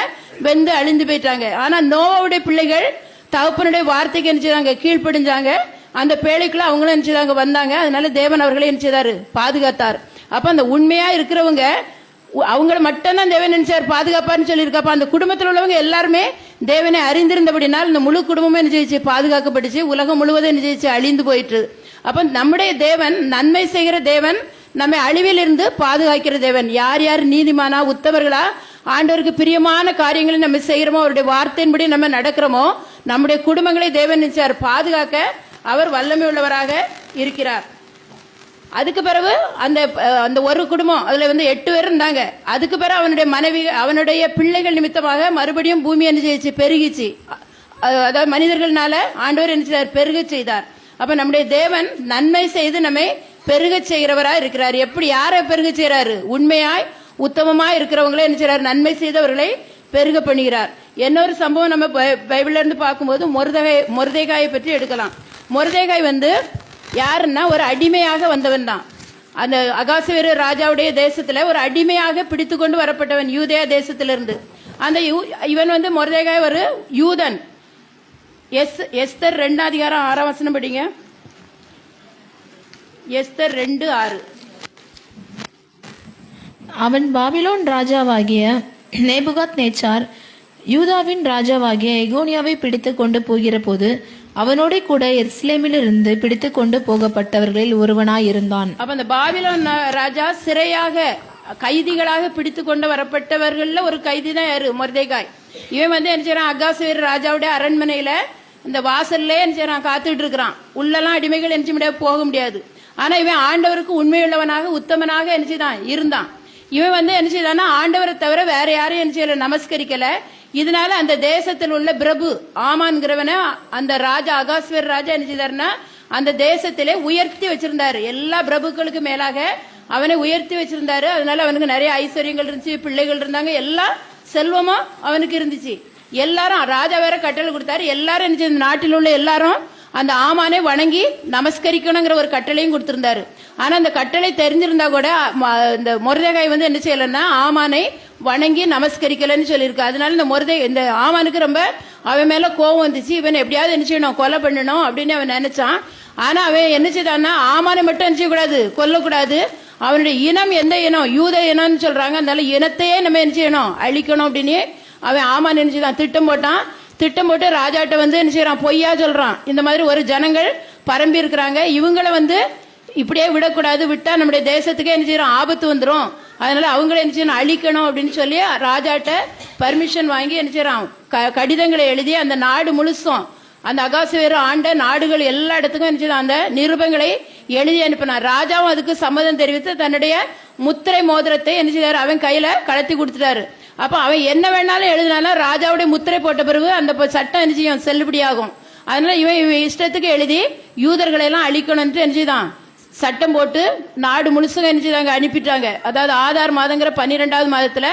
Speaker 7: வெந்து அழிந்து போயிட்டாங்க. ஆனா நோவாவுடைய பிள்ளைகள் தகப்பனுடைய வார்த்தைக்கு என்ன செய்தாங்க, கீழ்ப்படிஞ்சாங்க. அந்த பேழைக்குள்ள அவங்களும் என்ன செய்தாங்க, வந்தாங்க. அதனால தேவன் அவர்களை என்ன செய்தாரு, பாதுகாத்தார். அப்ப அந்த உண்மையா இருக்கிறவங்க அவங்கள மட்டும்தான் தேவன் நினைச்சார் பாதுகாப்பான்னு சொல்லியிருக்கப்ப அந்த குடும்பத்தில் உள்ளவங்க எல்லாருமே தேவனை அறிந்திருந்தபடினால் இந்த முழு குடும்பமே என்ன செய்ச்சு, பாதுகாக்கப்பட்டுச்சு. உலகம் முழுவதும் என்ன செய்ச்சு, அழிந்து போயிட்டு. அப்ப நம்முடைய தேவன் நன்மை செய்கிற தேவன், நம்மை அழிவில் இருந்து பாதுகாக்கிற தேவன். யார் யார் நீதிமானா உத்தவர்களா ஆண்டவருக்கு பிரியமான காரியங்களை நம்ம செய்கிறோமோ, அவருடைய வார்த்தையின்படி நம்ம நடக்கிறோமோ, நம்முடைய குடும்பங்களை தேவன் நினைச்சார் பாதுகாக்க அவர் வல்லமை உள்ளவராக இருக்கிறார். அதுக்கு பிறகு அந்த ஒரு குடும்பம் அதுல 8 பேர் இருந்தாங்க. அதுக்கு பிறகு அவனுடைய மனைவி அவனுடைய பிள்ளைகள் நிமித்தமாக மறுபடியும் பூமி என்ன செய்ச்சு, பெருகிச்சு. அதாவது மனிதர்கள்னால ஆண்டவர் என்ன செய்தார், பெருக செய்தார். அப்ப நம்முடைய தேவன் நன்மை செய்து நம்மை பெருக செய்கிறவரா இருக்கிறார். எப்படி யாரை பெருக செய்யறாரு, உண்மையாய் உத்தமமா இருக்கிறவங்களே என்ன செய்யறாரு, நன்மை செய்தவர்களை பெருக பண்ணுகிறார். இன்னொரு சம்பவம் நம்ம பைபிள்ல இருந்து பார்க்கும்போது மொர்தெகாயை பற்றி எடுக்கலாம். மொர்தெகாய் யாருன்னா ஒரு அடிமையாக வந்தவன் தான். அந்த அகாசுவேரு ராஜாவுடைய தேசத்துல ஒரு அடிமையாக பிடித்து கொண்டு வரப்பட்டவன் யூதேயா தேசத்திலிருந்து. அந்த இவன் மொர்தெகாய் ஒரு யூதன். எஸ்தர் 2:6 படிங்க. எஸ்தர் 2:6.
Speaker 5: அவன் பாபிலோன் ராஜாவாகிய நேபுகாத் நேச்சார் யூதாவின் ராஜாவாகிய எகோனியாவை பிடித்து கொண்டு போகிற போது அவனோட கூட எருசலேமிலிருந்து பிடித்து கொண்டு போகப்பட்டவர்களில் ஒருவனாயிருந்தான்.
Speaker 7: அப்ப அந்த பாபிலோன் ராஜா சிறையாக கைதிகளாக பிடித்து கொண்டு வரப்பட்டவர்கள்ல ஒரு கைதி தான் யாரு, மொர்தெகாய். இவன் என்ன செய்யறான், அகாசுவேரு ராஜாவுடைய அரண்மனையில இந்த வாசல்ல என்ன செய்யறான், காத்துட்டு இருக்கிறான். உள்ளெல்லாம் அடிமைகள் என்ன செய்ய முடியாது, போக முடியாது. ஆனா இவன் ஆண்டவருக்கு உண்மையுள்ளவனாக உத்தமனாக என்ன செய்தான், இருந்தான். இவன் என்ன செய்தான்னா ஆண்டவரை தவிர வேற யாரையும் என்ன செய்யல, நமஸ்கரிக்கல. இதனால அந்த தேசத்தில் உள்ள பிரபு ஆமான்கிறவன அந்த ராஜா அகாஸ்வேர் ராஜா என்ன செய்தாருன்னா அந்த தேசத்திலே உயர்த்தி வச்சிருந்தாரு. எல்லா பிரபுக்களுக்கு மேலாக அவனை உயர்த்தி வச்சிருந்தாரு. அதனால அவனுக்கு நிறைய ஐஸ்வர்யங்கள் இருந்துச்சு, பிள்ளைகள் இருந்தாங்க, எல்லா செல்வமும் அவனுக்கு இருந்துச்சு. எல்லாரும் ராஜா வேற கட்டளை கொடுத்தாரு. எல்லாரும் என்ன செய்ய, நாட்டில் உள்ள எல்லாரும் அந்த ஆமானை வணங்கி நமஸ்கரிக்கணுங்கிற ஒரு கட்டளையும் கொடுத்திருந்தாரு. ஆனா அந்த கட்டளை தெரிஞ்சிருந்தா கூட இந்த மொர்தெகாய் என்ன செய்யலன்னா ஆமானை வணங்கி நமஸ்கரிக்கலன்னு சொல்லியிருக்கு. அதனால இந்த ஆமானுக்கு ரொம்ப அவன் மேல கோவம் வந்துச்சு. இவன் எப்படியாவது என்ன செய்யணும், கொலை பண்ணணும் அப்படின்னு அவன் நினைச்சான். ஆனா அவன் என்ன செய்தான்னா ஆமானை மட்டும் என்ன செய்யக்கூடாது, கொல்லக்கூடாது. அவனுடைய இனம் எந்த இனம், யூத இனம்னு சொல்றாங்க. அதனால இனத்தையே நம்ம என்ன செய்யணும், அழிக்கணும் அப்படின்னு அவன் ஆமான் என்ன செய்தான், திட்டம் போட்டான். திட்டம் போட்டு ராஜாட்ட என்ன செய்யறான், பொய்யா சொல்றான். இந்த மாதிரி ஒரு ஜனங்கள் பரம்பி இருக்கிறாங்க, இவங்களை இப்படியே விடக்கூடாது, விட்டா நம்முடைய தேசத்துக்கே என்ன செய்யறோம், ஆபத்து வந்துடும். அதனால அவங்களை என்ன செய்யணும், அழிக்கணும் அப்படின்னு சொல்லி ராஜாட்ட பர்மிஷன் வாங்கி என்ன செய்யறான், கடிதங்களை எழுதி அந்த நாடு முழுசும் அந்த அகாசுவேரு ஆண்ட நாடுகள் எல்லா இடத்துக்கும் என்ன செய்யறான், அந்த நிருபங்களை எழுதி அனுப்பினார். ராஜாவும் அதுக்கு சம்மதம் தெரிவித்து தன்னுடைய முத்திரை மோதிரத்தை என்ன செய்தார், அவன் கையில கலத்தி கொடுத்துட்டாரு. அப்ப அவன் என்ன வேணாலும் எழுதினாலும் ராஜாவுடைய முத்திரை போட்ட பிறகு அந்த சட்டம் என்ன செய்யும், செல்லுபடியாகும். அதனால இவன் இஷ்டத்துக்கு எழுதி யூதர்களை எல்லாம் அழிக்கணும்னு என்ன செய்தான், சட்டம் போட்டு நாடு முழுசும் என்ன செய்தாங்க, அனுப்பிட்டாங்க. அதாவது ஆதார் மாதங்கிற 12வது மாதத்துல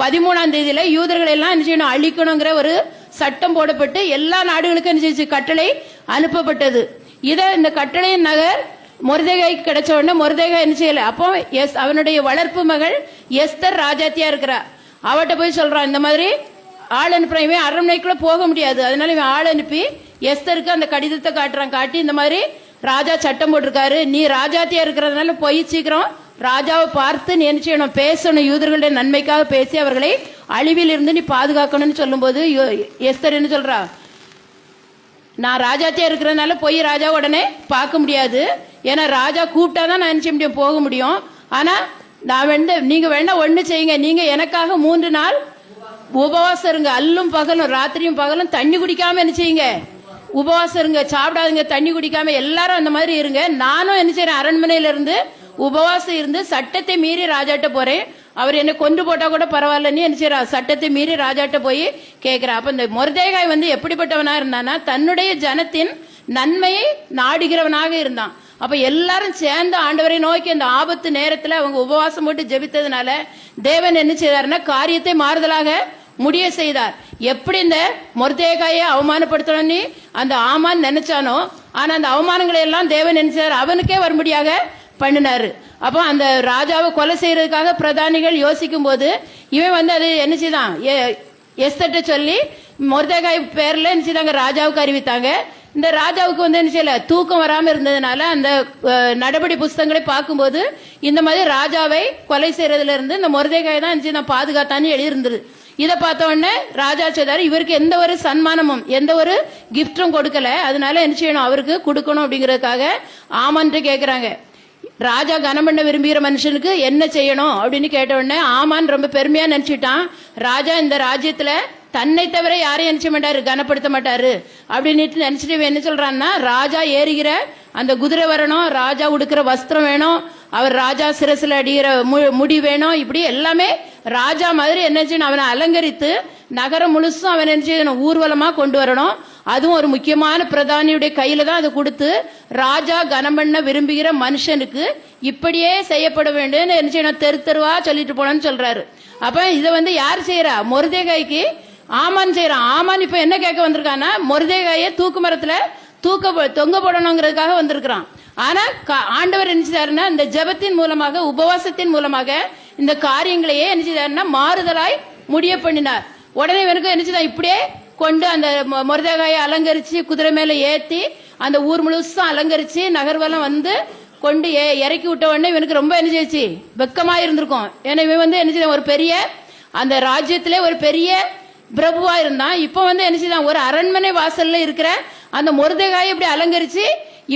Speaker 7: 13ஆம் தேதியில யூதர்களை எல்லாம் என்ன செய்யணும், அழிக்கணுங்கிற ஒரு சட்டம் போடப்பட்டு எல்லா நாடுகளுக்கும் என்ன செய்ச்சு, கட்டளை அனுப்பப்பட்டது. இந்த கட்டளையின் நகர் மொர்தெகாய்க்கு கிடைச்ச உடனே மொர்தெகாய் என்ன செய்யல, அப்போ அவனுடைய வளர்ப்பு மகள் எஸ்தர் ராஜாத்தியா இருக்கிறா. அவட்ட போய் சொல்றான், இந்த மாதிரி ஆள் அனுப்புறான். இவன் அரண்மனைக்குள்ள போக முடியாது, அதனால இவன் ஆள் அனுப்பி எஸ்தருக்கு அந்த கடிதத்தை காட்டுறான். காட்டி இந்த மாதிரி ராஜா சட்டம் போட்டிருக்காரு, நீ ராஜாத்தியா இருக்கிறதுனால போய் சீக்கிரம் ராஜாவை பார்த்து நீ என்ன செய்யணும், பேசணும், யூதர்களுடைய நன்மைக்காக பேசி அவர்களை அழிவில் இருந்து நீ பாதுகாக்கணும்னு சொல்லும் போது எஸ்தர் என்ன சொல்றா, நான் ராஜாத்தியா இருக்கிறதுனால போய் ராஜா உடனே பார்க்க முடியாது, ஏன்னா ராஜா கூப்பிட்டாதான் நான் நினைச்ச முடியும், போக முடியும். ஆனா நான் நீங்க வேணா ஒண்ணு செய்யுங்க, நீங்க எனக்காக 3 நாள் உபவாசம் இருங்க, அல்லும் பகலும் ராத்திரியும் பகலும் தண்ணி குடிக்காம என்ன செய்யுங்க, உபவாசம் இருங்க, சாப்பிடாதுங்க, தண்ணி குடிக்காம எல்லாரும் அந்த மாதிரி இருங்க. நானும் என்ன செய்யறேன், அரண்மனையில இருந்து உபவாசம் இருந்து சட்டத்தை மீறி ராஜாட்ட போறேன், அவர் என்ன கொண்டு போட்டா கூட பரவாயில்லன்னு என்ன செய்யறா, சட்டத்தை மீறி ராஜாட்ட போய் கேட்கிறா. அப்ப இந்த மொர்தெகாய் எப்படிப்பட்டவனா இருந்தானா, தன்னுடைய ஜனத்தின் நன்மையை நாடுகிறவனாக இருந்தான். அப்ப எல்லாரும் சேர்ந்து ஆண்டவரை நோக்கி அந்த ஆபத்து நேரத்துல அவங்க உபவாசம் போட்டு ஜெபித்ததுனால தேவன் என்ன செய்தாருன்னா காரியத்தை மாறுதலாக முடிய செய்தார். எப்படி இந்த மொர்தேகாயை அவமானப்படுத்தணும்னு அந்த ஆமான் நினைச்சானோ, ஆனா அந்த அவமானங்களை எல்லாம் தேவன் என்ன செய்தார், அவனுக்கே வரும்படியாக பண்ணினாரு. அப்போ அந்த ராஜாவை கொலை செய்யறதுக்காக பிரதானிகள் யோசிக்கும் போது இவன் அது என்ன செய்தான், எஸ்தர்ட்ட சொல்லி மொர்தேகாய் பேர்ல என்ன செய்தாங்க, ராஜாவுக்கு அறிவித்தாங்க. இந்த ராஜாவுக்கு என்ன செய்யல, தூக்கம் வராம இருந்ததுனால அந்த நடபடி புஸ்தகங்களை பார்க்கும்போது இந்த மாதிரி ராஜாவை கொலை செய்யறதுல இருந்து இந்த மொர்தேகாய் தான் என்ன செய்தான் பாதுகாத்தான்னு எழுதியிருந்தது. இதை பார்த்த உடனே ராஜா செய்தாரு, இவருக்கு எந்த ஒரு சன்மானமும் எந்த ஒரு கிஃப்டும் கொடுக்கல, அதனால என்ன செய்யணும், அவருக்கு கொடுக்கணும் அப்படிங்கறதுக்காக ஆமான்ட்டு கேட்கிறாங்க. ராஜா கனம் பண்ண விரும்புகிற மனுஷனுக்கு என்ன செய்யணும் அப்படின்னு கேட்ட உடனே ஆமான் ரொம்ப பெருமையா நினைச்சிட்டான், ராஜா இந்த ராஜ்யத்துல தன்னை தவிர யாரையும் நினைச்ச மாட்டாரு, கனப்படுத்த மாட்டாரு அப்படின்னு நினைச்சிட்டு என்ன சொல்றான்னா, ராஜா ஏறுகிற அந்த குதிரை வரணும், ராஜா உடுக்கிற வஸ்திரம் வேணும், அவர் ராஜா சிரசுல அடிக்கிற முடி வேணும், இப்படி எல்லாமே ராஜா மாதிரி என்ன செய்யணும், அவனை அலங்கரித்து நகரம் முழுசும் அவன் என்ன செய்யணும், ஊர்வலமா கொண்டு வரணும். அதுவும் ஒரு முக்கியமான பிரதானியுடைய கையில தான் அதை கொடுத்து ராஜா கனம் பண்ண விரும்புகிற மனுஷனுக்கு இப்படியே செய்யப்பட வேண்டும் என்ன செய்யணும், தெரு தெருவா சொல்லிட்டு போனோம்னு சொல்றாரு. அப்ப இதை யார் செய்யறா, மொர்தேகாய்க்கு ஆமான் செய்யறான். ஆமான் இப்ப என்ன கேட்க வந்திருக்கான்னா, மொர்தேகாயை தூக்கு மரத்துல தொங்க போடணுங்கிறதுக்காக வந்திருக்கிறான். ஆனா ஆண்டவர் என்ன செய்தாருன்னா, இந்த ஜெபத்தின் மூலமாக உபவாசத்தின் மூலமாக இந்த காரியங்களையே என்ன செய்தாருன்னா மாறுதலாய் முடிய பண்ணினார். உடனே இவனுக்கு என்ன செய்தான், இப்படியே கொண்டு அந்த மொர்தேகாயை அலங்கரிச்சு குதிரை மேல ஏத்தி அந்த ஊர் முழுசும் அலங்கரிச்சு நகர்வலம் கொண்டு இறக்கி விட்ட உடனே இவனுக்கு ரொம்ப என்ன செய்ச்சு, வெக்கமா இருந்திருக்கும். ஏன்னா இவன் என்ன செய்தான், ஒரு பெரிய அந்த ராஜ்யத்திலே ஒரு பெரிய பிரபுவா இருந்தான். இப்ப என்ன செய்தான், ஒரு அரண்மனை வாசல்ல இருக்கிற அந்த மொர்தேகாயை இப்படி அலங்கரிச்சு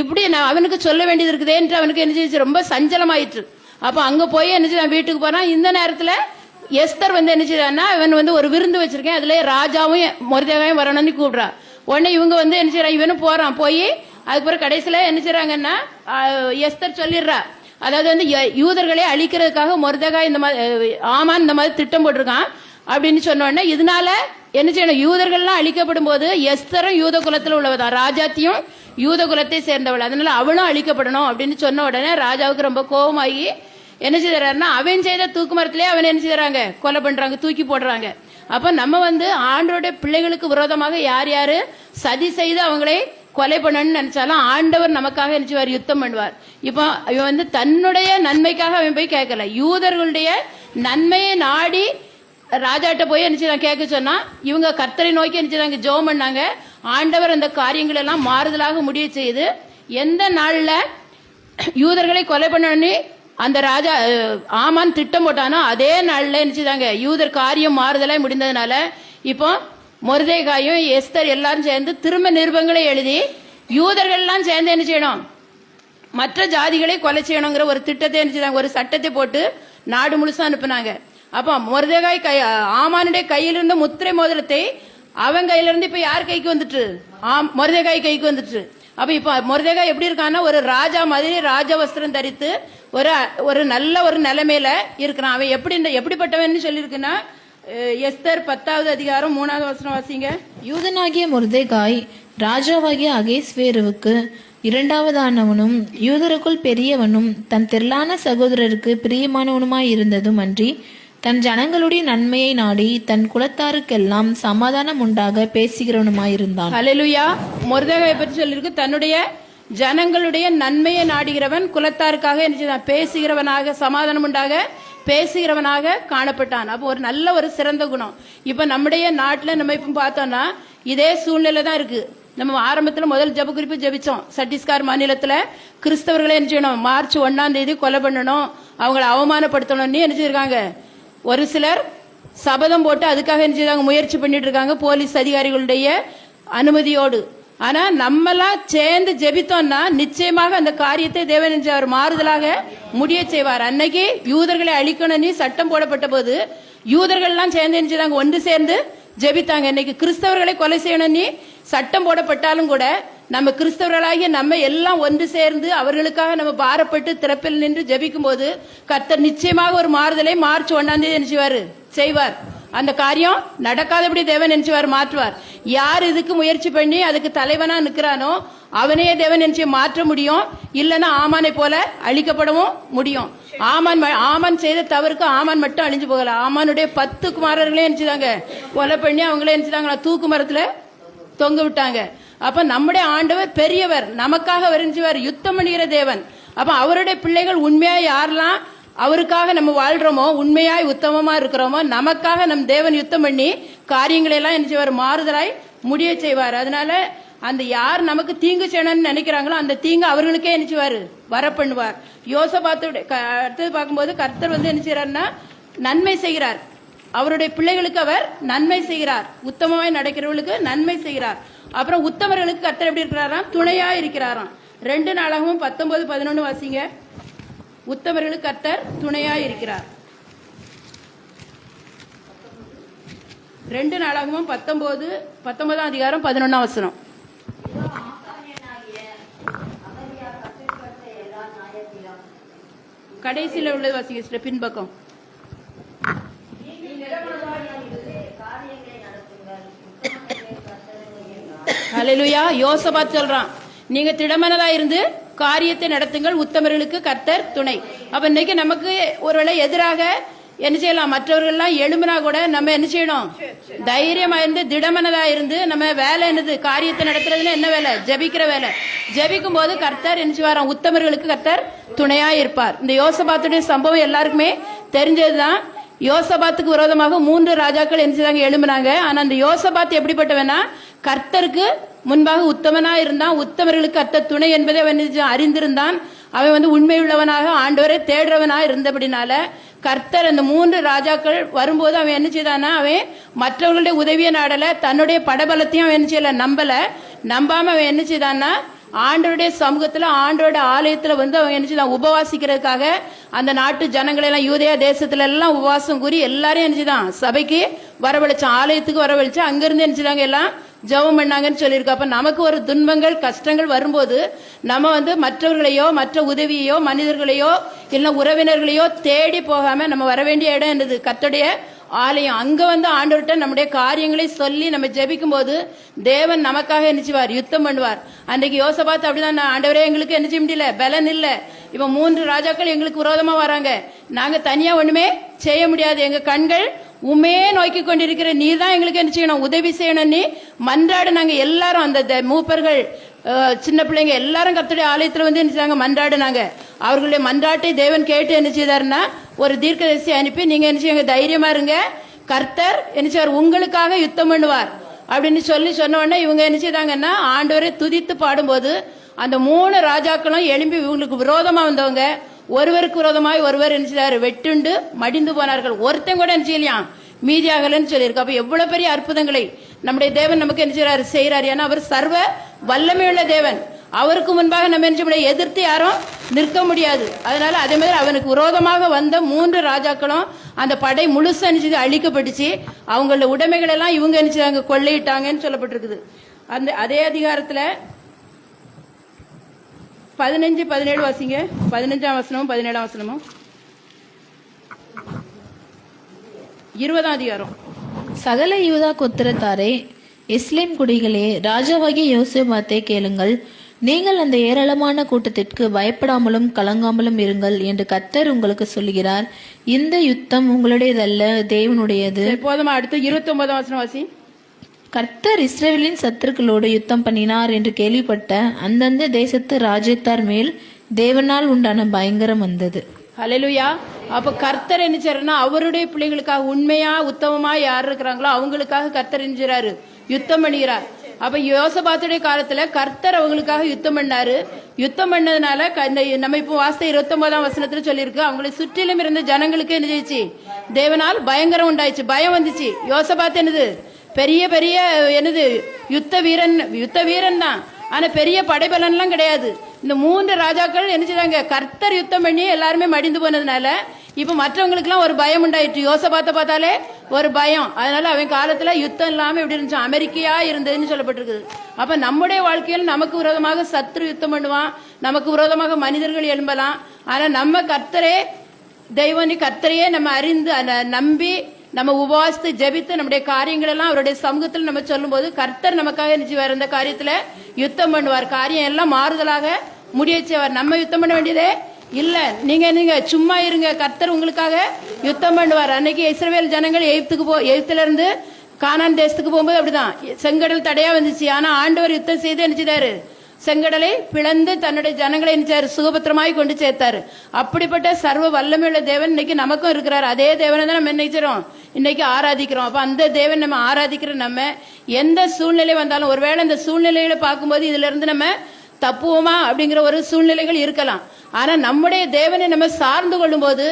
Speaker 7: இப்படி அவனுக்கு சொல்ல வேண்டியது இருக்குதே என்று அவனுக்கு என்ன செய்ச்சு, ரொம்ப சஞ்சலமாயிற்று. அப்ப அங்க போய் என்ன செய்தான், வீட்டுக்கு போறான். இந்த நேரத்துல எஸ்தர் என்ன செய்யறான்னா, இவன் ஒரு விருந்து வச்சிருக்கேன், அதுல ராஜாவும் மொர்தேகாயும் வரணும்னு கூப்பிடுறா. உடனே இவங்க என்ன செய்யறான், இவனும் போறான். போய் அதுக்கப்புறம் கடைசியில என்ன செய்யறாங்கன்னா, எஸ்தர் சொல்லிடுறா, அதாவது யூதர்களை அழிக்கிறதுக்காக மொர்தேகாய் இந்த மாதிரி ஆமான் இந்த மாதிரி திட்டம் போட்டிருக்கான் அப்படின்னு சொன்ன உடனே இதனால என்ன செய்யணும், யூதர்கள்லாம் அழிக்கப்படும் போது எஸ்தரும் யூத குலத்துல உள்ளவதான், ராஜாத்தியும் யூத குலத்தை சேர்ந்தவள், அதனால அவளும் அழிக்கப்படணும் அப்படின்னு சொன்ன உடனே ராஜாவுக்கு ரொம்ப கோபமாகி என்ன செய்யறாருன்னா, அவன் செய்த தூக்கு மரத்திலே அவன் என்ன செய்யறாங்க, கொலை பண்றாங்க, தூக்கி போடுறாங்க. அப்ப நம்ம ஆண்டவருடைய பிள்ளைகளுக்கு விரோதமாக யார் யாரு சதி செய்து அவங்களை கொலை பண்ணணும்னு நினைச்சாலும் ஆண்டவர் நமக்காக என்ன செய்வார், யுத்தம் பண்ணுவார். இப்போ இவன் தன்னுடைய நன்மைக்காக அவன் போய் கேட்கல, யூதர்களுடைய நன்மையை நாடி ராஜாட்ட போய் என்ன கேட்க சொன்னா, இவங்க கர்த்தரை நோக்கி என்ன ஜெபம் பண்ணாங்க. ஆண்டவர் அந்த காரியங்கள் எல்லாம் மாறுதலாக முடிய செய்து எந்த நாள்ல யூதர்களை கொலை பண்ணணும்னு அந்த ராஜா ஆமான் திட்டம் போட்டானோ அதே நாள்ல என்ன யூதர் காரியம் மாறுதலாய் முடிந்ததுனால இப்போ மொர்தேகாயும் எஸ்தர் எல்லாரும் சேர்ந்து திரும்ப நிருபங்களை எழுதி யூதர்கள் எல்லாம் சேர்ந்து என்ன செய்யணும், மற்ற ஜாதிகளை கொலை செய்யணுங்கிற ஒரு திட்டத்தை என்ன செய்தாங்க, ஒரு சட்டத்தை போட்டு நாடு முழுசா அனுப்புனாங்க. அப்ப மொர்தேகாய் ஆமானுடைய கையில இருந்த முத்திரை மோதிரத்தை அவன் கையில இருந்து இப்ப யார் கைக்கு வந்துட்டு, மொர்தேகாய் கைக்கு வந்துட்டு. அப்ப இப்ப மொர்தேகாய் எப்படி இருக்கான்னா, ஒரு ராஜா மாதிரி ராஜ வஸ்திரம் தரித்து ஒரு நல்ல ஒரு நிலைமையில இருக்கிறான். அவன் எப்படிப்பட்டவன் சொல்லியிருக்குன்னா, எஸ்தர் 10வது அதிகாரம் 3வது வசனம் வாசிங்க.
Speaker 5: யூதனாகிய மொர்தேகாய் ராஜாவாகிய அகேஸ்வேருவுக்கு இரண்டாவதானவனும் யூதருக்குள் பெரியவனும் தன் திரளான சகோதரருக்கு பிரியமானவனுமாய் இருந்ததும் அன்றி தன் ஜனங்களுடைய நன்மையை நாடி தன் குலத்தாருக்கெல்லாம் சமாதானம் உண்டாக பேசுகிறவனுமாயிருந்தான்.
Speaker 7: ஹல்லேலூயா. மொர்தேகாயை பற்றி சொல்லியிருக்கு, தன்னுடைய ஜனங்களுடைய நன்மையை நாடுகிறவன், குலத்தாருக்காக என்ன பேசுகிறவனாக, சமாதானம் உண்டாக பேசுகிறவனாக காணப்பட்டான். அப்போ ஒரு நல்ல ஒரு சிறந்த குணம். இப்ப நம்முடைய நாட்டுல நம்ம இப்ப பார்த்தோம்னா இதே சூழ்நிலை தான் இருக்கு. நம்ம ஆரம்பத்துல முதல் ஜெப குறிப்பு ஜெபிச்சோம். சத்தீஸ்கர் மாநிலத்துல கிறிஸ்தவர்களை என்ன செய்யணும், மார்ச் 1ஆம் தேதி கொலை பண்ணணும், அவங்களை அவமானப்படுத்தணும்னு என்ன செய்யிருக்காங்க, ஒரு சிலர் சபதம் போட்டு அதுக்காக என்ன செய்தாங்க, முயற்சி பண்ணிட்டு இருக்காங்க போலீஸ் அதிகாரிகளுடைய அனுமதியோடு. ஆனா நம்மெல்லாம் சேர்ந்து ஜெபித்தோம்னா நிச்சயமாக அந்த காரியத்தை தேவன் அவர் மாறுதலாக முடிய செய்வார். அன்னைக்கு யூதர்களை அழிக்கணும்னு சட்டம் போடப்பட்ட போது யூதர்கள்லாம் சேர்ந்து என்ன செய்தாங்க, ஒன்று சேர்ந்து ஜெபித்தாங்க. இன்னைக்கு கிறிஸ்தவர்களை கொலை செய்யணும்னு சட்டம் போடப்பட்டாலும் கூட நம்ம கிறிஸ்தவர்களாகிய நம்ம எல்லாம் ஒன்று சேர்ந்து அவர்களுக்காக நம்ம பாரப்பட்டு திறப்பில் நின்று ஜெபிக்கும் போது கர்த்தர் நிச்சயமாக ஒரு மாறுதலை மார்ச் 1ஆம் தேதி செய்வார். அந்த காரியம் நடக்காதபடி தேவன் நினைச்சுவார், மாற்றுவார். யார் இதுக்கு முயற்சி பண்ணி அதுக்கு தலைவனா நிற்கிறானோ அவனே தேவன் நினைச்சு மாற்ற முடியும். இல்லைன்னா ஆமானை போல அழிக்கப்படவும் முடியும். ஆமான் செய்த தவறுக்கு ஆமான் மட்டும் அழிஞ்சு போகல. ஆமானுடைய 10 குமாரர்களே நினைச்சுதாங்க கொலை பண்ணி அவங்களே நினைச்சுதாங்க தூக்கு மரத்துல தொங்க விட்டாங்க. அப்ப நம்முடைய ஆண்டவர் பெரியவர், நமக்காக வரைஞ்சுவார், யுத்தம் பண்ணுகிற தேவன். அப்ப அவருடைய பிள்ளைகள் உண்மையா யாரெல்லாம் அவருக்காக நம்ம வாழ்றோமோ, உண்மையாய் உத்தமமா இருக்கிறோமோ, நமக்காக நம் தேவன் யுத்தம் பண்ணி காரியங்களை எல்லாம் என்ன செய்வார், மாறுதலாய் முடிய செய்வார். அதனால அந்த யார் நமக்கு தீங்கு செய்யணும்னு நினைக்கிறாங்களோ அந்த தீங்கு அவர்களுக்கே என்ன செய்வார், வர பண்ணுவார். யோசபாத்துடைய அடுத்தது பார்க்கும்போது கர்த்தர் வந்து என்ன செய்யறாருன்னா நன்மை செய்கிறார். அவருடைய பிள்ளைகளுக்கு அவர் நன்மை செய்கிறார், உத்தமமாய் நடக்கிறவர்களுக்கு நன்மை செய்கிறார். அப்புறம் உத்தமர்களுக்கு கர்த்தர் எப்படி இருக்கிறாராம், துணையா இருக்கிறாராம். 2 நாளாகவும் 19-11 வாசிங்க. உத்தமர்களுக்கு கர்த்தர் துணையா இருக்கிறார். 2 நாளாகவும் 19 அதிகாரம் 11 வசனம். கடைசியில் உள்ளது வாசிங்க, பின்பக்கம். ஹல்லேலூயா. யோசபாத் சொல்றான், நீங்க திடமனதா இருந்து காரியத்தை நடத்துங்கள், உத்தமர்களுக்கு கர்த்தர் துணை. அப்ப இன்னைக்கு நமக்கு ஒருவேளை எதிராக என்ன செய்யலாம், மற்றவர்கள் எல்லாம் எழும்பினா கூட நம்ம என்ன செய்யணும், தைரியமா இருந்து திடமனதா இருந்து நம்ம வேலை என்னது, காரியத்தை நடத்துறதுல என்ன வேலை, ஜெபிக்கிற வேலை. ஜெபிக்கும் போது கர்த்தர் என்ன செய்வாராம், உத்தமர்களுக்கு கர்த்தர் துணையா இருப்பார். இந்த யோசபாத்துடைய சம்பவம் எல்லாருக்குமே தெரிஞ்சதுதான். யோசபாத்துக்கு விரோதமாக 3 ராஜாக்கள் என்ன செய்தாங்க, எழும்பினாங்க. ஆனா அந்த யோசபாத் எப்படிப்பட்டவனா, கர்த்தருக்கு முன்பாக உத்தமனா இருந்தான். உத்தமர்களுக்கு கர்த்தர் துணை என்பதை அவன் அறிந்திருந்தான். அவன் வந்து உண்மையுள்ளவனாக ஆண்டவரை தேடுறவனாக இருந்தபடினால கர்த்தர் அந்த 3 ராஜாக்கள் வரும்போது அவன் என்ன செய்தானா, அவன் மற்றவர்களுடைய உதவியை நாடல, தன்னுடைய படபலத்தையும் அவன் என்ன செய்யல, நம்பாம அவன் என்ன செய்தான்னா ஆண்டவருடைய சமூகத்துல, ஆண்டவருடைய ஆலயத்துல வந்து அவன் என்ன செய்தான், உபவாசிக்கிறதுக்காக அந்த நாட்டு ஜனங்களை எல்லாம் யூதேயா தேசத்துல எல்லாம் உபவாசம் கூறி எல்லாரையும் என்ன செய்தான், சபைக்கு வரவழைச்சான், ஆலயத்துக்கு வரவழைச்சு அங்கிருந்து என்ன செய்தாங்க, எல்லாம் ஜெபம் பண்ணாங்கன்னு சொல்லியிருக்கோம். அப்ப நமக்கு ஒரு துன்பங்கள் கஷ்டங்கள் வரும்போது நம்ம வந்து மற்றவர்களையோ மற்ற உதவியோ மனிதர்களையோ இல்ல உறவினர்களையோ தேடி போகாம நம்ம வர வேண்டிய இடம் என்னது, கர்த்தருடைய ஆலயம். அங்க வந்து ஆண்டவர்கிட்ட நம்முடைய காரியங்களை சொல்லி நம்ம ஜெபிக்கும் போது தேவன் நமக்காக என்ன செய்வார், யுத்தம் பண்ணுவார். அன்றைக்கு யோசபாத் அப்படிதான், ஆண்டவரே எங்களுக்கு என்ன செய்ய முடியல, பலன் இல்ல, இப்ப 3 ராஜாக்கள் எங்களுக்கு விரோதமா வராங்க, நாங்க தனியா ஒண்ணுமே செய்ய முடியாது, எங்க கண்கள் உண்மையே நோக்கி கொண்டிருக்கிற நீ தான் எங்களுக்கு என்ன செய்யணும், உதவி செய்யணும். நீ மன்றாடு. நாங்க எல்லாரும் அந்த மூப்பர்கள் சின்ன பிள்ளைங்க எல்லாரும் கர்த்தருடைய ஆலயத்துல வந்து என்ன செய்வாங்க, மன்றாடுனாங்க. அவர்களுடைய மன்றாட்டை தேவன் கேட்டு என்ன செய்தாருன்னா ஒரு தீர்க்கதரிசி அனுப்பி, நீங்க என்ன செய்யுங்க, தைரியமா இருங்க, கர்த்தர் என்ன செய்வார், உங்களுக்காக யுத்தம் பண்ணுவார் அப்படின்னு சொன்ன உடனே இவங்க என்ன செய்தாங்கன்னா ஆண்டவரை துதித்து பாடும்போது அந்த 3 ராஜாக்களும் எழும்பி இவங்களுக்கு விரோதமா வந்தவங்க ஒருவருக்கு விரோதமாய் ஒருவர் என்ன செய்தாரு, வெட்டுண்டு மடிந்து போனார்கள். ஒருத்தன் கூட என்ன செய்யலையாம், மீதியாகலன்னு சொல்லியிருக்கு. அப்ப எவ்வளவு பெரிய அற்புதங்களை நம்முடைய தேவன் நமக்கு என்ன செய்யறாரு. ஏன்னா அவர் சர்வ வல்லமையுள்ள தேவன். அவருக்கு முன்பாக நம்ம என்ன எதிர்த்து யாரும் நிற்க முடியாது. அதனால அதே மாதிரி அவனுக்கு விரோதமாக வந்த 3 ராஜாக்களும் அந்த படை முழுசா நினைச்சது அழிக்கப்பட்டுச்சு. அவங்களோட உடைமைகள் எல்லாம் இவங்க நினைச்சாங்க கொள்ளையிட்டாங்கன்னு சொல்லப்பட்டிருக்குது. அந்த அதே அதிகாரத்துல 15-17 வாசிங்க. 15ஆம் வசனமும் 17ஆம் வசனமும் 20ஆம் அதிகாரம்.
Speaker 5: சகல யூதா கோத்திரத்தாரே, எஸ்லேம் குடிகளே, ராஜாவாகிய யோசபாத்தை கேளுங்கள். நீங்கள் அந்த ஏராளமான கூட்டத்திற்கு பயப்படாமலும் கலங்காமலும் இருங்கள் என்று கர்த்தர் உங்களுக்கு சொல்லுகிறார். இந்த யுத்தம் உங்களுடையதல்ல, தேவனுடையது.
Speaker 7: போதுமா? அடுத்து 29ஆம் வசனம் வாசி.
Speaker 5: கர்த்தர் இஸ்ரவேலின் சத்துருக்களோடு யுத்தம் பண்ணினார் என்று கேள்விப்பட்ட அந்தந்த தேசத்து ராஜ்யத்தார் மேல் தேவனால் உண்டான பயங்கரம் வந்தது.
Speaker 7: ஹல்லேலூயா. அப்ப கர்த்தர் என்ன செய்யறாருன்னா அவருடைய பிள்ளைகளுக்காக உண்மையா உத்தமமா யார் இருக்கிறாங்களோ அவங்களுக்காக கர்த்தர் என்ன செய்றாரு, யுத்தம் பண்ணுகிறார். அப்ப யோசபாத்துடைய காலத்துல கர்த்தர் அவங்களுக்காக யுத்தம் பண்ணாரு. யுத்தம் பண்ணதுனால நம்ம இப்போ வாசித்த 29ஆம் வசனத்துல சொல்லியிருக்கு, அவங்களை சுற்றிலும் இருந்த ஜனங்களுக்கு என்ன செய்ச்சு, தேவனால் பயங்கரம் உண்டாயிடுச்சு, பயம் வந்துச்சு. யோசபாத் என்னது, பெரிய பெரிய என்னது யுத்த வீரன் தான், ஆனா பெரிய படைபலன் எல்லாம் கிடையாது. இந்த 3 ராஜாக்கள் என்ன செய்தாங்க, கர்த்தர் யுத்தம் பண்ணி எல்லாருமே மடிந்து போனதுனால இப்ப மற்றவங்களுக்கு எல்லாம் ஒரு பயம் உண்டாயிட்டு. யோசபாத்தை பார்த்தாலே ஒரு பயம். அதனால அவன் காலத்துல யுத்தம் இல்லாம எப்படி இருந்துச்சு, அமெரிக்கையா இருந்ததுன்னு சொல்லப்பட்டிருக்குது. அப்ப நம்முடைய வாழ்க்கையில் நமக்கு விரோதமாக சத்ரு யுத்தம் பண்ணுவான், நமக்கு விரோதமாக மனிதர்கள் எழும்பலாம். ஆனா நம்ம கர்த்தரே தெய்வம், கர்த்தரையே நம்ம அறிந்து நம்பி நம்ம உபவாசித்து ஜெபித்து நம்முடைய காரியங்கள் எல்லாம் அவருடைய சமூகத்தில் நம்ம சொல்லும்போது கர்த்தர் நமக்காக நிச்சயவார் இந்த காரியத்துல யுத்தம் பண்ணுவார். காரியம் எல்லாம் மாறுதலாக முடியச்சேவார். நம்ம யுத்தம் பண்ண வேண்டியதே இல்ல. நீங்க சும்மா இருங்க, கர்த்தர் உங்களுக்காக யுத்தம் பண்ணுவார். அன்னைக்கு இஸ்ரவேல் ஜனங்கள் எகிப்துல இருந்து கானான் தேசத்துக்கு போகும்போது அப்படிதான் செங்கடல் தடையா வந்துச்சு. ஆனா ஆண்டவர் யுத்தம் செய்து நினைச்சாரு, செங்கடலை பிளந்து தன்னுடைய ஜனங்களை நினைச்சாரு, சுகபத்திரமாய் கொண்டு சேர்த்தாரு. அப்படிப்பட்ட சர்வ வல்லமையுள்ள தேவன் இன்னைக்கு நமக்கும் இருக்கிறார். அதே தேவனை தான் நம்ம நினைக்கிறோம், இன்னைக்கு ஆராதிக்கிறோம். அப்ப அந்த தேவன் நம்ம ஆராதிக்கிற நம்ம எந்த சூழ்நிலை வந்தாலும், ஒருவேளை இந்த சூழ்நிலைகளை பார்க்கும்போது இதுல இருந்து நம்ம தப்புவோமா அப்படிங்கிற ஒரு சூழ்நிலைகள் இருக்கலாம். ஆனா நம்முடைய தேவனை நம்ம சார்ந்து கொள்ளும் போது